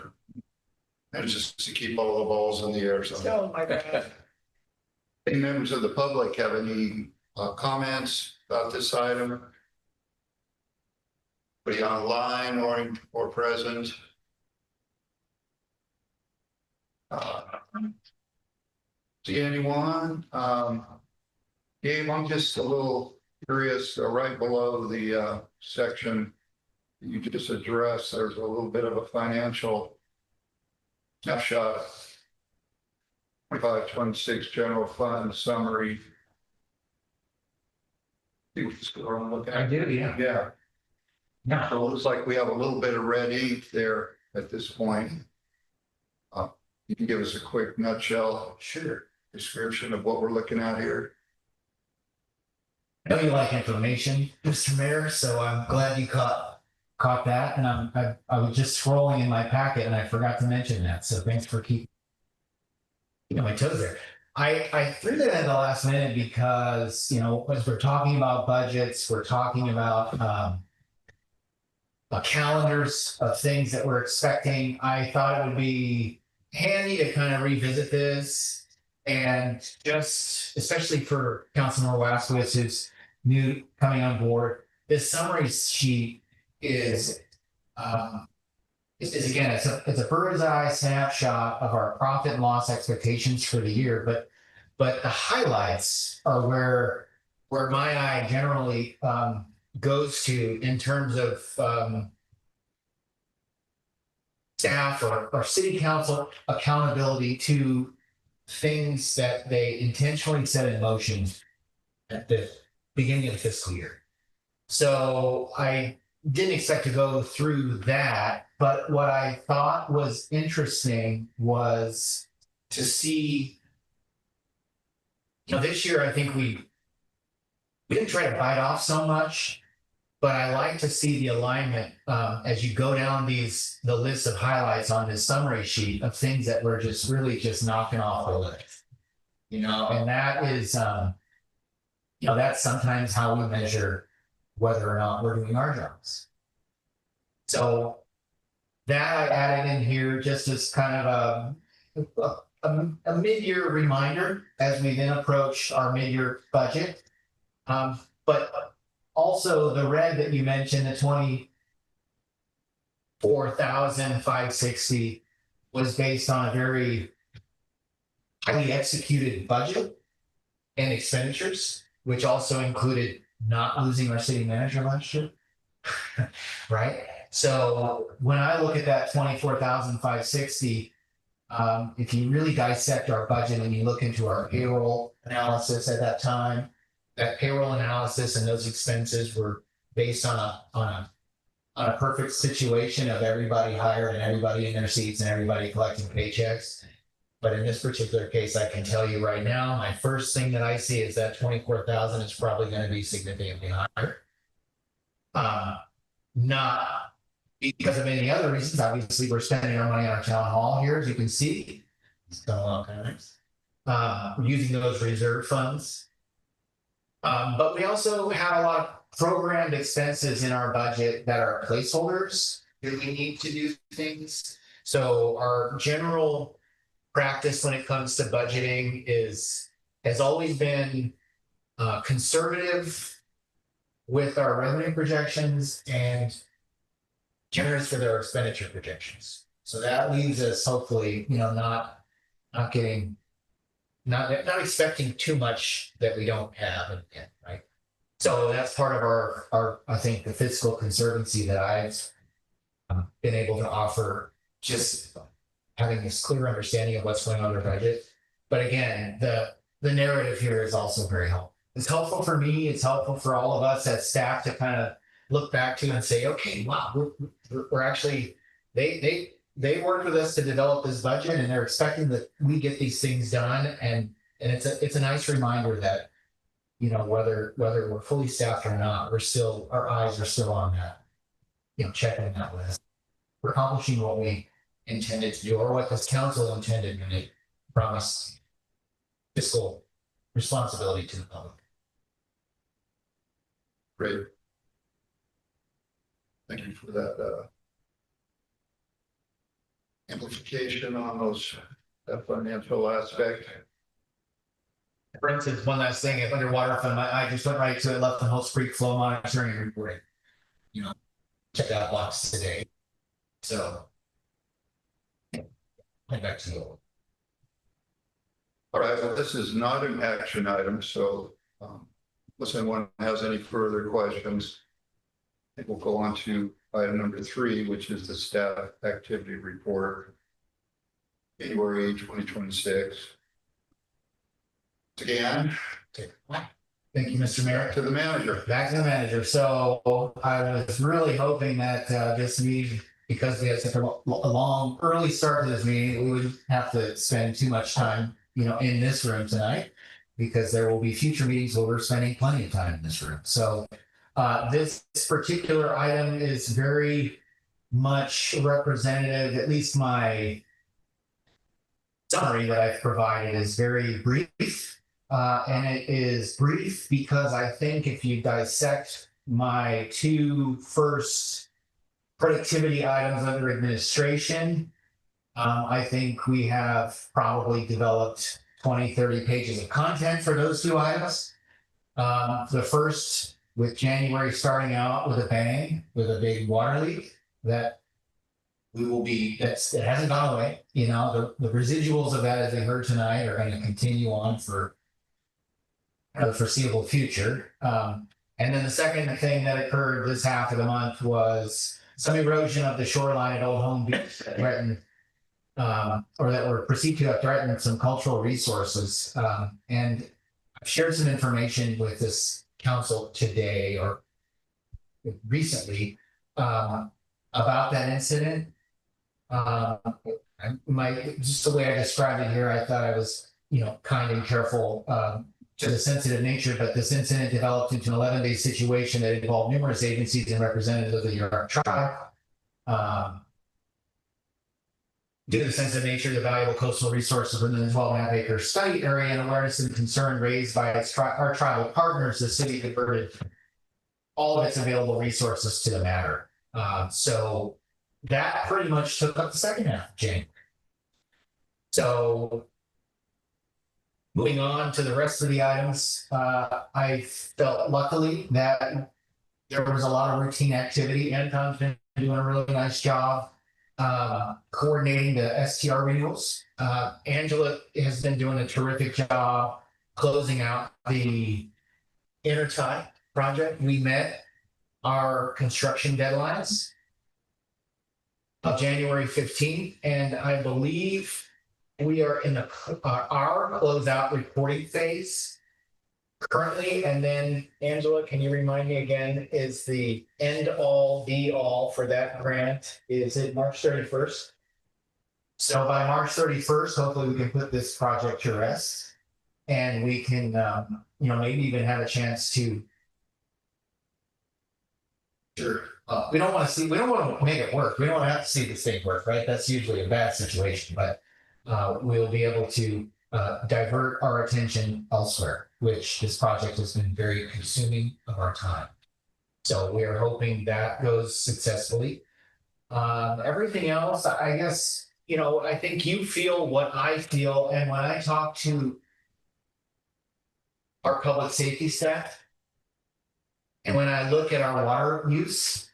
S5: And just to keep all the balls in the air.
S9: Oh, my God.
S5: Any members of the public have any comments about this item? Anybody online or present? See anyone? Gabe, I'm just a little curious, right below the section you just addressed, there's a little bit of a financial snapshot. 25-26 general fund summary. See what's going on, look at.
S2: I do, yeah.
S5: Yeah.
S2: Yeah.
S5: So it looks like we have a little bit of red ink there at this point. You can give us a quick nutshell, description of what we're looking at here.
S2: I know you like information, Mr. Mayor, so I'm glad you caught that. And I was just scrolling in my packet and I forgot to mention that. So thanks for keeping my toes there. I threw that in the last minute because, as we're talking about budgets, we're talking about calendars of things that we're expecting. I thought it would be handy to kind of revisit this, and just especially for Councilmember Waskowitz, who's new coming on board, this summary sheet is again, it's a bird's eye snapshot of our profit and loss expectations for the year, but the highlights are where my eye generally goes to in terms of staff or city council accountability to things that they intentionally set in motion at the beginning of the fiscal year. So I didn't expect to go through that, but what I thought was interesting was to see, this year I think we didn't try to bite off so much, but I like to see the alignment as you go down the list of highlights on this summary sheet of things that we're just really just knocking off the list, and that is, that's sometimes how we measure whether or not we're doing our jobs. So that I added in here just as kind of a mid-year reminder as we then approach our mid-year budget. But also the red that you mentioned, the 24,560 was based on a very highly executed budget and expenditures, which also included not losing our city manager last year. Right? So when I look at that 24,560, if you really dissect our budget and you look into our payroll analysis at that time, that payroll analysis and those expenses were based on a perfect situation of everybody hired and everybody in their seats and everybody collecting paychecks. But in this particular case, I can tell you right now, my first thing that I see is that 24,000 is probably going to be significantly higher. Not because of any other reasons. Obviously, we're spending our money on our town hall here, as you can see. It's done a lot of times. We're using those reserve funds. But we also have a lot of programmed expenses in our budget that are placeholders that we need to do things. So our general practice when it comes to budgeting has always been conservative with our revenue projections and generous with our expenditure projections. So that leaves us hopefully, not expecting too much that we don't have, right? So that's part of our I think the fiscal conservancy that I've been able to offer, just having this clear understanding of what's going on in our budget. But again, the narrative here is also very helpful. It's helpful for me. It's helpful for all of us as staff to kind of look back to and say, okay, wow, we're actually, they worked with us to develop this budget and they're expecting that we get these things done. And it's a nice reminder that, whether we're fully staffed or not, our eyes are still on that, checking that list. We're accomplishing what we intended to do, or what this council intended when it promised fiscal responsibility to the public.
S5: Great. Thank you for that amplification on that financial aspect.
S2: For instance, one last thing, if underwater fund, I just went right to it, left the whole Creek flow monitoring and reporting. Check that box today. So, back to you.
S5: All right, well, this is not an action item, so unless anyone has any further questions, I think we'll go on to item number 3, which is the staff activity report, January 2026. Again,
S2: Thank you, Mr. Mayor.
S5: to the manager.
S2: Back to the manager. So I was really hoping that this meeting, because we had such a long early start to this meeting, we wouldn't have to spend too much time, in this room tonight, because there will be future meetings where we're spending plenty of time in this room. So this particular item is very much representative, at least my summary that I've provided is very brief. And it is brief because I think if you dissect my 2 first productivity items under administration, I think we have probably developed 20-30 pages of content for those 2 items. The first, with January starting out with a bang, with a big water leak, that it hasn't gone away. The residuals of that, as we heard tonight, are going to continue on for the foreseeable future. And then the second thing that occurred this half of the month was some erosion of the shoreline at Old Home Beach that threatened, or that were perceived to have threatened some cultural resources. And I've shared some information with this council today or recently about that incident. Just the way I described it here, I thought I was, kind and careful to the sensitive nature, but this incident developed into an 11-day situation that involved numerous agencies and representatives of the Yurok tribe. Due to the sensitive nature of the valuable coastal resources within the 12.5 acre study area and awareness and concern raised by our tribal partners, the city diverted all of its available resources to the matter. So that pretty much took up the second half of January. So moving on to the rest of the items, I felt luckily that there was a lot of routine activity. Anton's been doing a really nice job coordinating the STR renewals. Angela has been doing a terrific job closing out the intertie project. We met our construction deadlines of January 15th, and I believe we are in our closeout reporting phase currently. And then, Angela, can you remind me again, is the end all be all for that grant, is it March 31st? So by March 31st, hopefully we can put this project to rest. And we can, maybe even have a chance to. Sure. We don't want to make it work. We don't want to have to see this thing work, right? That's usually a bad situation, but we'll be able to divert our attention elsewhere, which this project has been very consuming of our time. So we are hoping that goes successfully. Everything else, I guess, I think you feel what I feel. And when I talk to our public safety staff, and when I look at our water use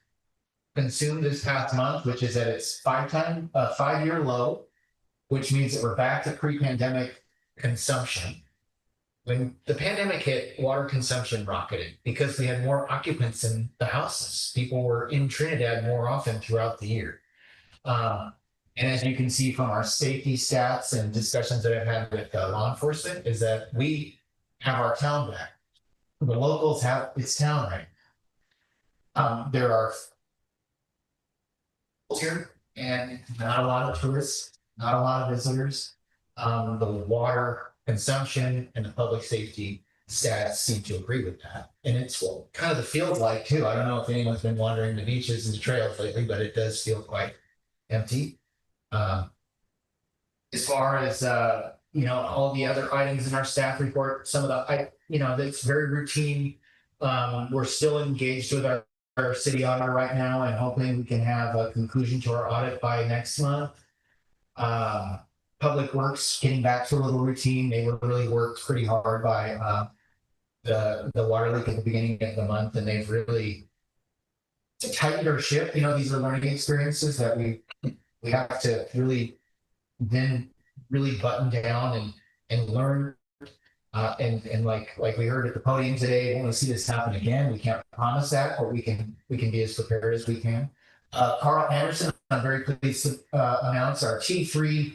S2: consumed this past month, which is at its 5-year low, which means that we're back to pre-pandemic consumption. When the pandemic hit, water consumption rocketed because we had more occupants in the houses. People were in Trinidad more often throughout the year. And as you can see from our safety stats and discussions that I've had with law enforcement, is that we have our town back. The locals have its town right. There are here and not a lot of tourists, not a lot of visitors. The water consumption and the public safety stats seem to agree with that. And it's kind of the field like too. I don't know if anyone's been wandering the beaches and the trails lately, but it does feel quite empty. As far as all the other items in our staff report, some of that's very routine. We're still engaged with our city auditor right now and hoping we can have a conclusion to our audit by next month. Public Works getting back to a little routine. They were really worked pretty hard by the water leak at the beginning of the month, and they've really tightened our ship. These are learning experiences that we have to really button down and learn. And like we heard at the podium today, when we see this happen again, we can't promise that, but we can be as prepared as we can. Carl Anderson, I'm very pleased to announce our T3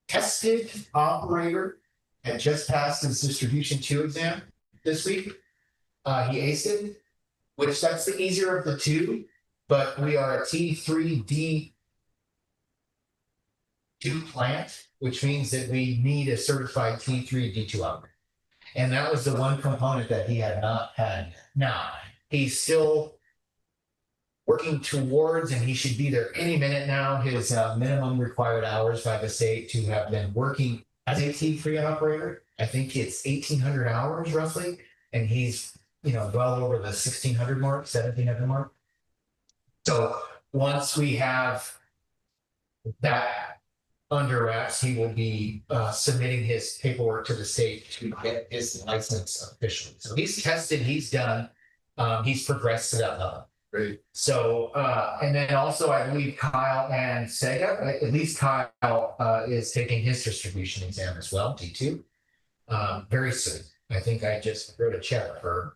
S2: tested operator had just passed his distribution 2 exam this week. He aced it, which that's the easier of the two, but we are a T3D2 plant, which means that we need a certified T3D2 operator. And that was the one component that he had not had. Now, he's still working towards, and he should be there any minute now, his minimum required hours by the state to have been working as a T3 operator. I think it's 1,800 hours roughly, and he's well over the 1,600 mark, 1,700 mark. So once we have that under wraps, he will be submitting his paperwork to the state to get his license officially. So he's tested, he's done, he's progressed to that level.
S5: Great.
S2: So, and then also I believe Kyle and Sega, at least Kyle is taking his distribution exam as well, D2, very soon. I think I just wrote a check for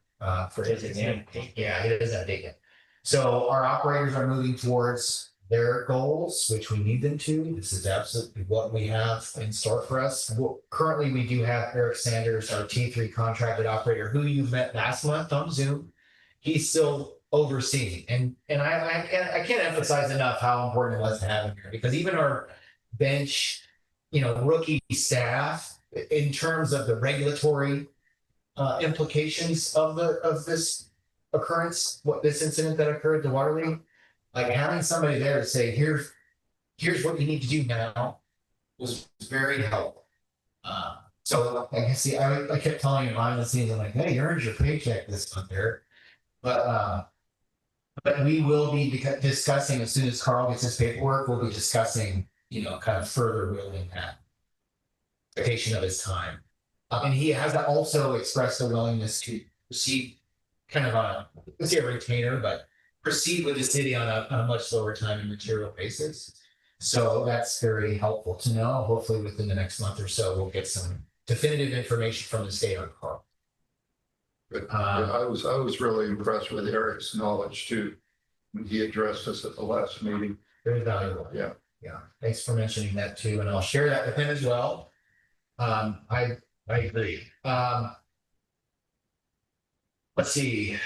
S2: his exam. Yeah, he doesn't have a date yet. So our operators are moving towards their goals, which we need them to. This is absolutely what we have in store for us. Currently, we do have Eric Sanders, our T3 contracted operator, who you met last month on Zoom. He's still overseeing, and I can't emphasize enough how important it was to have him here, because even our bench, rookie staff, in terms of the regulatory implications of this occurrence, this incident that occurred, the water leak, like having somebody there to say, here's what you need to do now, was very helpful. So I can see, I kept telling him behind the scenes, I'm like, hey, you earned your paycheck this month there. But we will be discussing, as soon as Carl gets his paperwork, we'll be discussing, kind of further wielding that expectation of his time. And he has also expressed a willingness to proceed kind of on a, let's say a retainer, but proceed with the city on a much lower time and material basis. So that's very helpful to know. Hopefully within the next month or so, we'll get some definitive information from the state on Carl.
S5: But I was really impressed with Eric's knowledge too, when he addressed us at the last meeting.
S2: Very valuable.
S5: Yeah.
S2: Yeah. Thanks for mentioning that too. And I'll share that with him as well. I agree. Let's see.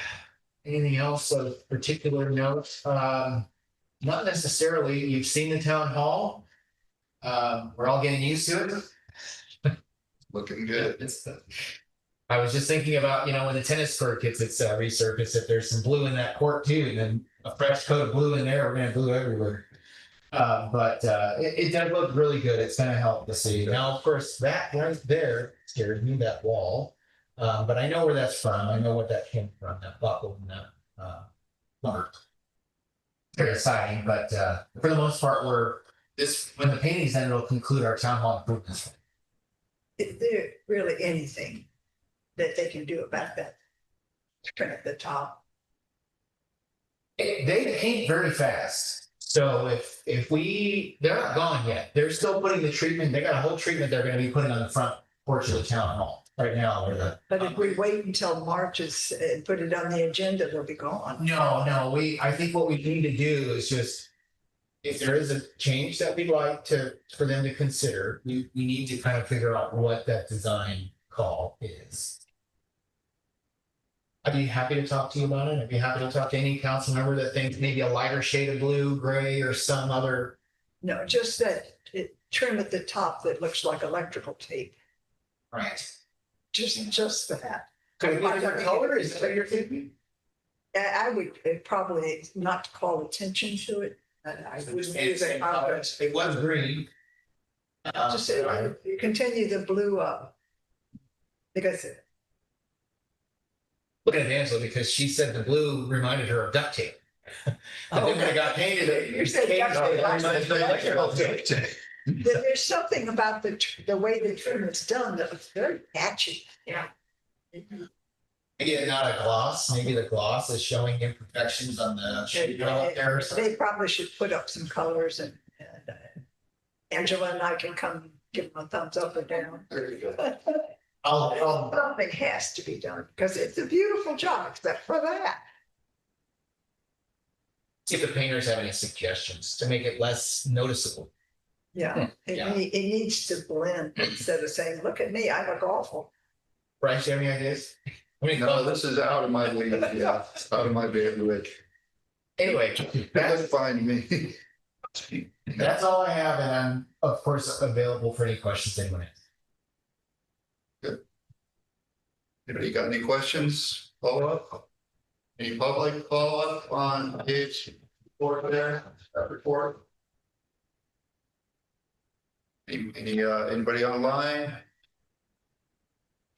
S2: Anything else of particular note? Not necessarily. You've seen the town hall. We're all getting used to it.
S5: Looking good.
S2: I was just thinking about, when the tennis court gets its resurfaced, if there's some blue in that court too, then a fresh coat of blue in there, we're gonna have blue everywhere. But it does look really good. It's gonna help the city. Now, of course, that right there scared me, that wall. But I know where that's from. I know what that came from, that buckle and that lumber. Very exciting, but for the most part, when the painting's done, it'll conclude our town hall improvements.
S9: Is there really anything that they can do about that trim at the top?
S2: They paint very fast. So they're not gone yet. They're still putting the treatment. They got a whole treatment they're going to be putting on the front porch of the town hall right now.
S9: But if we wait until March and put it on the agenda, they'll be gone.
S2: No, I think what we need to do is just, if there is a change that we'd like for them to consider, we need to kind of figure out what that design call is. I'd be happy to talk to you about it. I'd be happy to talk to any council member that thinks maybe a lighter shade of blue, gray, or some other.
S9: No, just that trim at the top that looks like electrical tape.
S2: Right.
S9: Just that.
S2: Could it be a different color? Is that what you're thinking?
S9: I would probably not call attention to it. I wouldn't use it.
S2: It was green.
S9: Just you continue the blue up. Because
S2: Look at Angela, because she said the blue reminded her of duct tape. But then when it got painted,
S9: You said duct tape.
S2: it reminded her of electrical tape.
S9: there's something about the way the trim is done that looks very patchy.
S6: Yeah.
S2: Maybe not a gloss. Maybe the gloss is showing imperfections on the sheet metal up there or something.
S9: They probably should put up some colors and Angela and I can come give them a thumbs up or down.
S2: There you go.
S9: Something has to be done because it's a beautiful job except for that.
S2: See if the painters have any suggestions to make it less noticeable.
S9: Yeah,
S2: Yeah.
S9: it needs to blend instead of saying, look at me, I look awful.
S2: Bryce, do you have any ideas?
S5: No, this is out of my league, yeah, out of my bailiwick.
S2: Anyway,
S5: That's fine to me.
S2: that's all I have, and I'm of course available for any questions anyone has.
S5: Anybody got any questions, follow up? Any public follow up on Dave's report there, that report? Anybody online?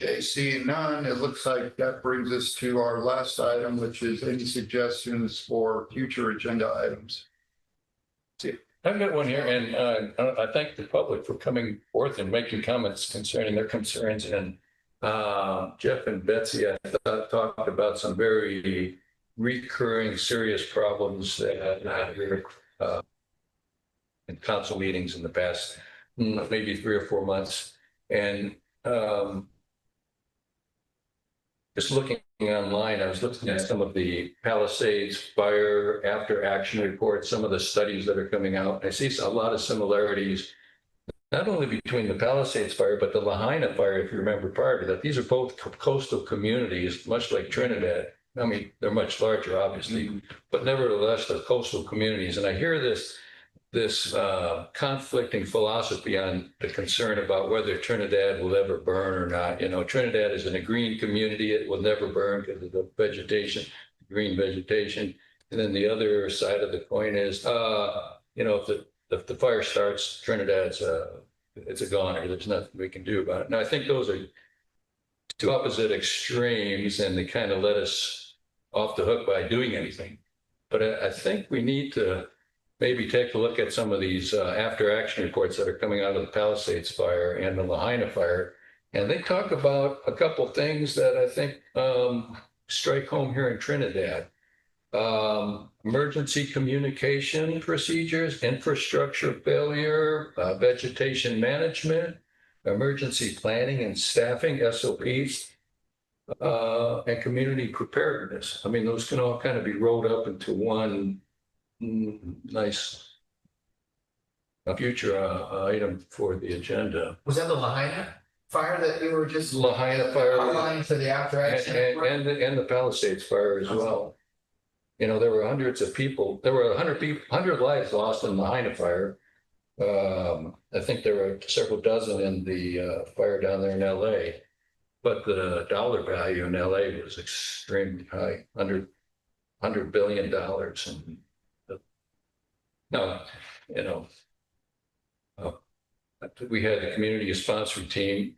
S5: Okay, seeing none, it looks like that brings us to our last item, which is any suggestions for future agenda items.
S3: I've got one here, and I thank the public for coming forth and making comments concerning their concerns. And Jeff and Betsy, I thought, talked about some very recurring serious problems that I heard in council meetings in the past, maybe 3 or 4 months. And just looking online, I was looking at some of the Palisades fire after action reports, some of the studies that are coming out. I see a lot of similarities, not only between the Palisades fire, but the Lahaina fire, if you remember prior to that. These are both coastal communities, much like Trinidad. I mean, they're much larger, obviously, but nevertheless, they're coastal communities. And I hear this conflicting philosophy on the concern about whether Trinidad will ever burn or not. You know, Trinidad is in a green community. It will never burn because of the vegetation, green vegetation. And then the other side of the coin is, if the fire starts, Trinidad's it's a goner. There's nothing we can do about it. Now, I think those are two opposite extremes, and they kind of let us off the hook by doing anything. But I think we need to maybe take a look at some of these after action reports that are coming out of the Palisades fire and the Lahaina fire. And they talk about a couple things that I think strike home here in Trinidad. Emergency communication procedures, infrastructure failure, vegetation management, emergency planning and staffing, SOPs, and community preparedness. I mean, those can all kind of be rolled up into one nice future item for the agenda.
S2: Was that the Lahaina fire that we were just
S3: Lahaina fire
S2: outlining for the after action?
S3: and the Palisades fire as well. You know, there were hundreds of people. There were 100 lives lost in the Lahaina fire, I think there were several dozen in the fire down there in LA. But the dollar value in LA was extremely high, $100 billion. And no, you know, we had the community response team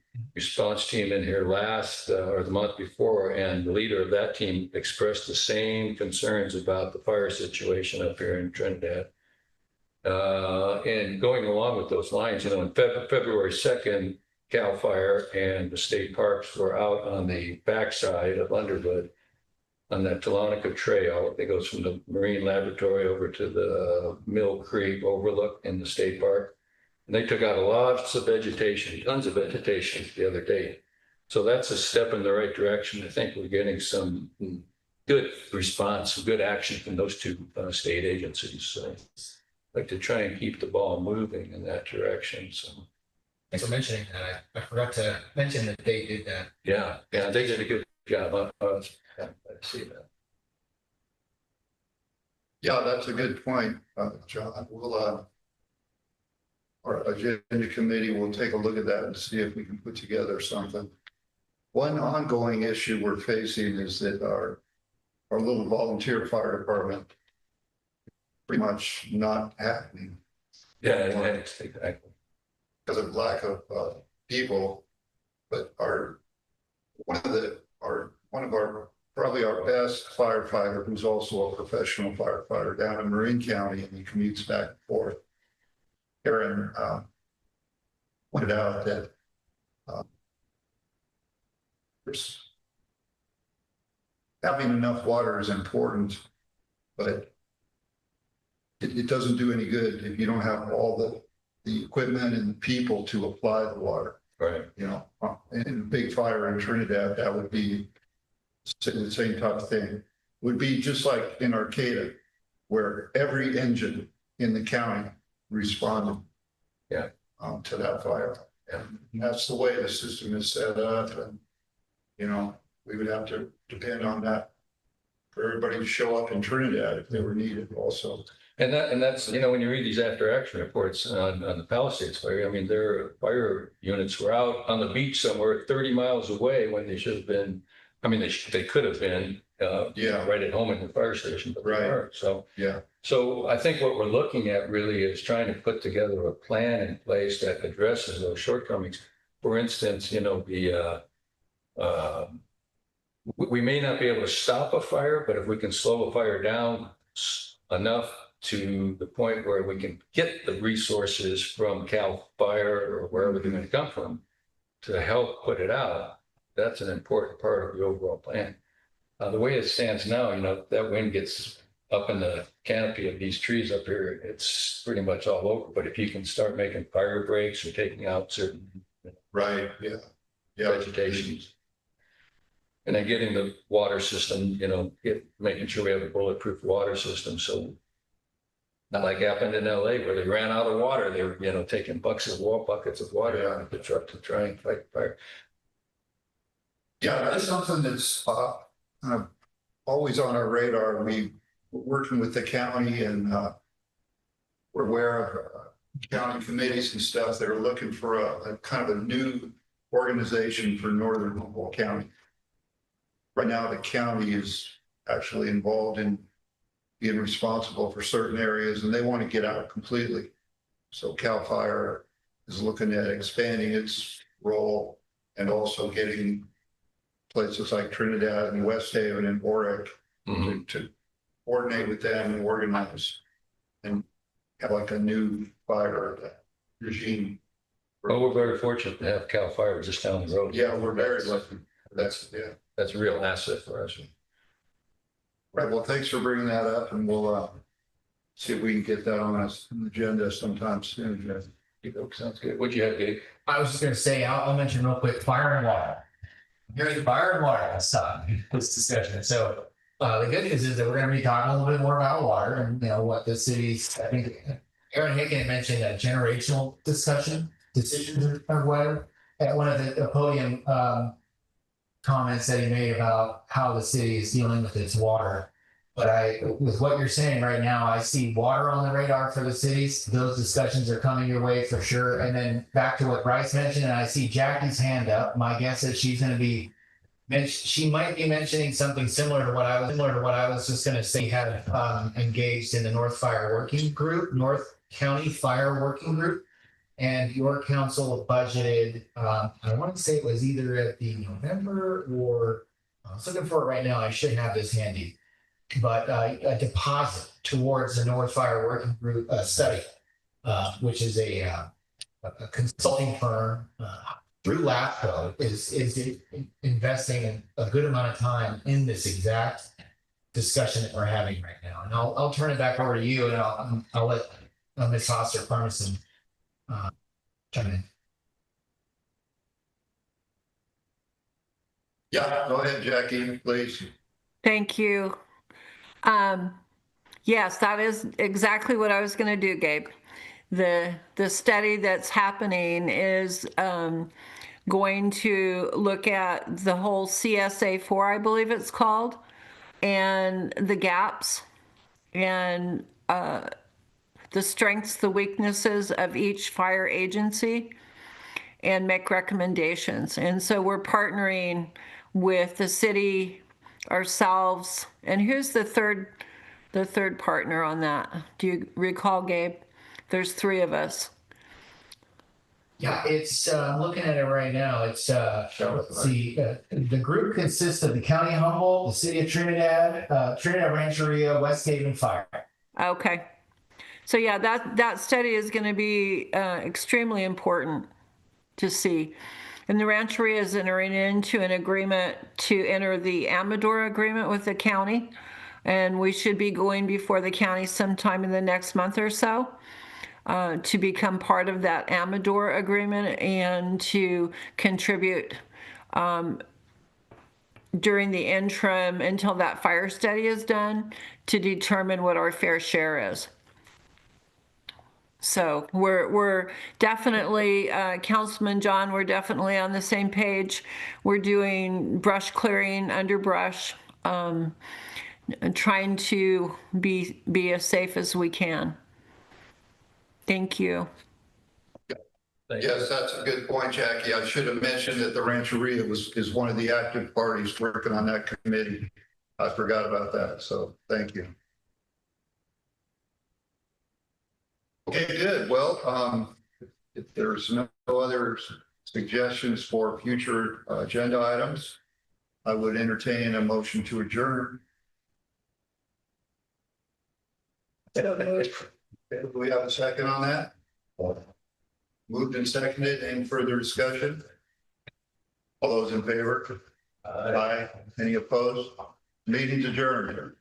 S3: in here last or the month before, and the leader of that team expressed the same concerns about the fire situation up here in Trinidad. And going along with those lines, on February 2nd, CAL FIRE and the state parks were out on the backside of Underwood on that Talonica Trail that goes from the Marine Laboratory over to the Mill Creek overlook in the state park. And they took out lots of vegetation, tons of vegetation the other day. So that's a step in the right direction. I think we're getting some good response, good action from those two state agencies. So like to try and keep the ball moving in that direction. So
S2: Thanks for mentioning that. I forgot to mention that they did that.
S3: yeah, they did a good job. I see that.
S5: Yeah, that's a good point, John. We'll, our agenda committee will take a look at that and see if we can put together something. One ongoing issue we're facing is that our little volunteer fire department pretty much not happening.
S3: Yeah, exactly.
S5: Because of lack of people, but one of our probably our best firefighter, who's also a professional firefighter down in Marin County, and he commutes back and forth. Aaron pointed out that having enough water is important, but it doesn't do any good if you don't have all the equipment and the people to apply the water.
S3: Right.
S5: In a big fire in Trinidad, that would be the same type of thing. Would be just like in Arcata, where every engine in the county responded.
S3: Yeah.
S5: To that fire. And that's the way the system is set up. And, we would have to depend on that for everybody to show up in Trinidad if they were needed also.
S3: And that's, when you read these after action reports on the Palisades fire, I mean, their fire units were out on the beach somewhere 30 miles away when they should have been. I mean, they could have been right at home in the fire station, but they weren't. So
S5: yeah.
S3: So I think what we're looking at really is trying to put together a plan in place that addresses those shortcomings. For instance, we may not be able to stop a fire, but if we can slow a fire down enough to the point where we can get the resources from CAL FIRE or wherever they're going to come from to help put it out, that's an important part of the overall plan. The way it stands now, that wind gets up in the canopy of these trees up here, it's pretty much all over. But if you can start making fire breaks or taking out certain vegetation, and then getting the water system, making sure we have a bulletproof water system. So not like happened in LA where they ran out of water. They were, taking buckets of water out of the truck to try and fight fire.
S5: Yeah, that's something that's always on our radar. We're working with the county, and we're aware of county committees and stuff that are looking for a kind of a new organization for Northern Humboldt County. Right now, the county is actually involved in being responsible for certain areas, and they want to get out completely. So CAL FIRE is looking at expanding its role and also getting places like Trinidad and West Haven and Oric to coordinate with them and organize and have like a new fire regime.
S3: Well, we're very fortunate to have CAL FIRE just down the road.
S5: Yeah, we're very lucky. That's
S3: a real asset for us.
S5: Right. Well, thanks for bringing that up, and we'll see if we can get that on an agenda sometime soon.
S3: Sounds good. What'd you have, Gabe?
S2: I was just going to say, I'll mention real quick, fire and water. Here's fire and water this time, this discussion. So the good news is that we're going to be talking a little bit more about water and what the city's. I think Aaron Hicken mentioned a generational decisions or whatever at one of the podium comments that he made about how the city is dealing with its water. But with what you're saying right now, I see water on the radar for the cities. Those discussions are coming your way for sure. And then back to what Bryce mentioned, and I see Jackie's hand up. My guess is she's gonna be, she might be mentioning something similar to what I was just gonna say, had engaged in the North County Fire Working Group. And your council budgeted, I want to say it was either at the November or, I was looking for it right now. I should have this handy. But a deposit towards the North Fire Working Group study, which is a consulting firm through LAFCO is investing a good amount of time in this exact discussion that we're having right now. And I'll turn it back over to you, and I'll let Ms. Hosser Parmesan chime in.
S5: Yeah, go ahead, Jackie, please.
S12: Thank you. Yes, that is exactly what I was going to do, Gabe. The study that's happening is going to look at the whole CSA4, I believe it's called, and the gaps and the strengths, the weaknesses of each fire agency, and make recommendations. And so we're partnering with the city, ourselves, and who's the third partner on that? Do you recall, Gabe? There's 3 of us.
S2: Yeah, it's I'm looking at it right now. It's let's see, the group consists of the County of Humboldt, the City of Trinidad, Trinidad Rancheria, West Haven Fire.
S12: Okay. So yeah, that study is going to be extremely important to see. And the Rancheria is entering into an agreement to enter the Amador agreement with the county. And we should be going before the county sometime in the next month or so to become part of that Amador agreement and to contribute during the interim until that fire study is done to determine what our fair share is. So we're definitely, Councilman John, we're definitely on the same page. We're doing brush clearing, underbrush, and trying to be as safe as we can. Thank you.
S5: Yes, that's a good point, Jackie. I should have mentioned that the Rancheria is one of the active parties working on that committee. I forgot about that, so thank you. Okay, good. Well, if there's no other suggestions for future agenda items, I would entertain a motion to adjourn. Do we have a second on that? Moved and seconded. Any further discussion? All those in favor? Aye. Any opposed? Meeting's adjourned.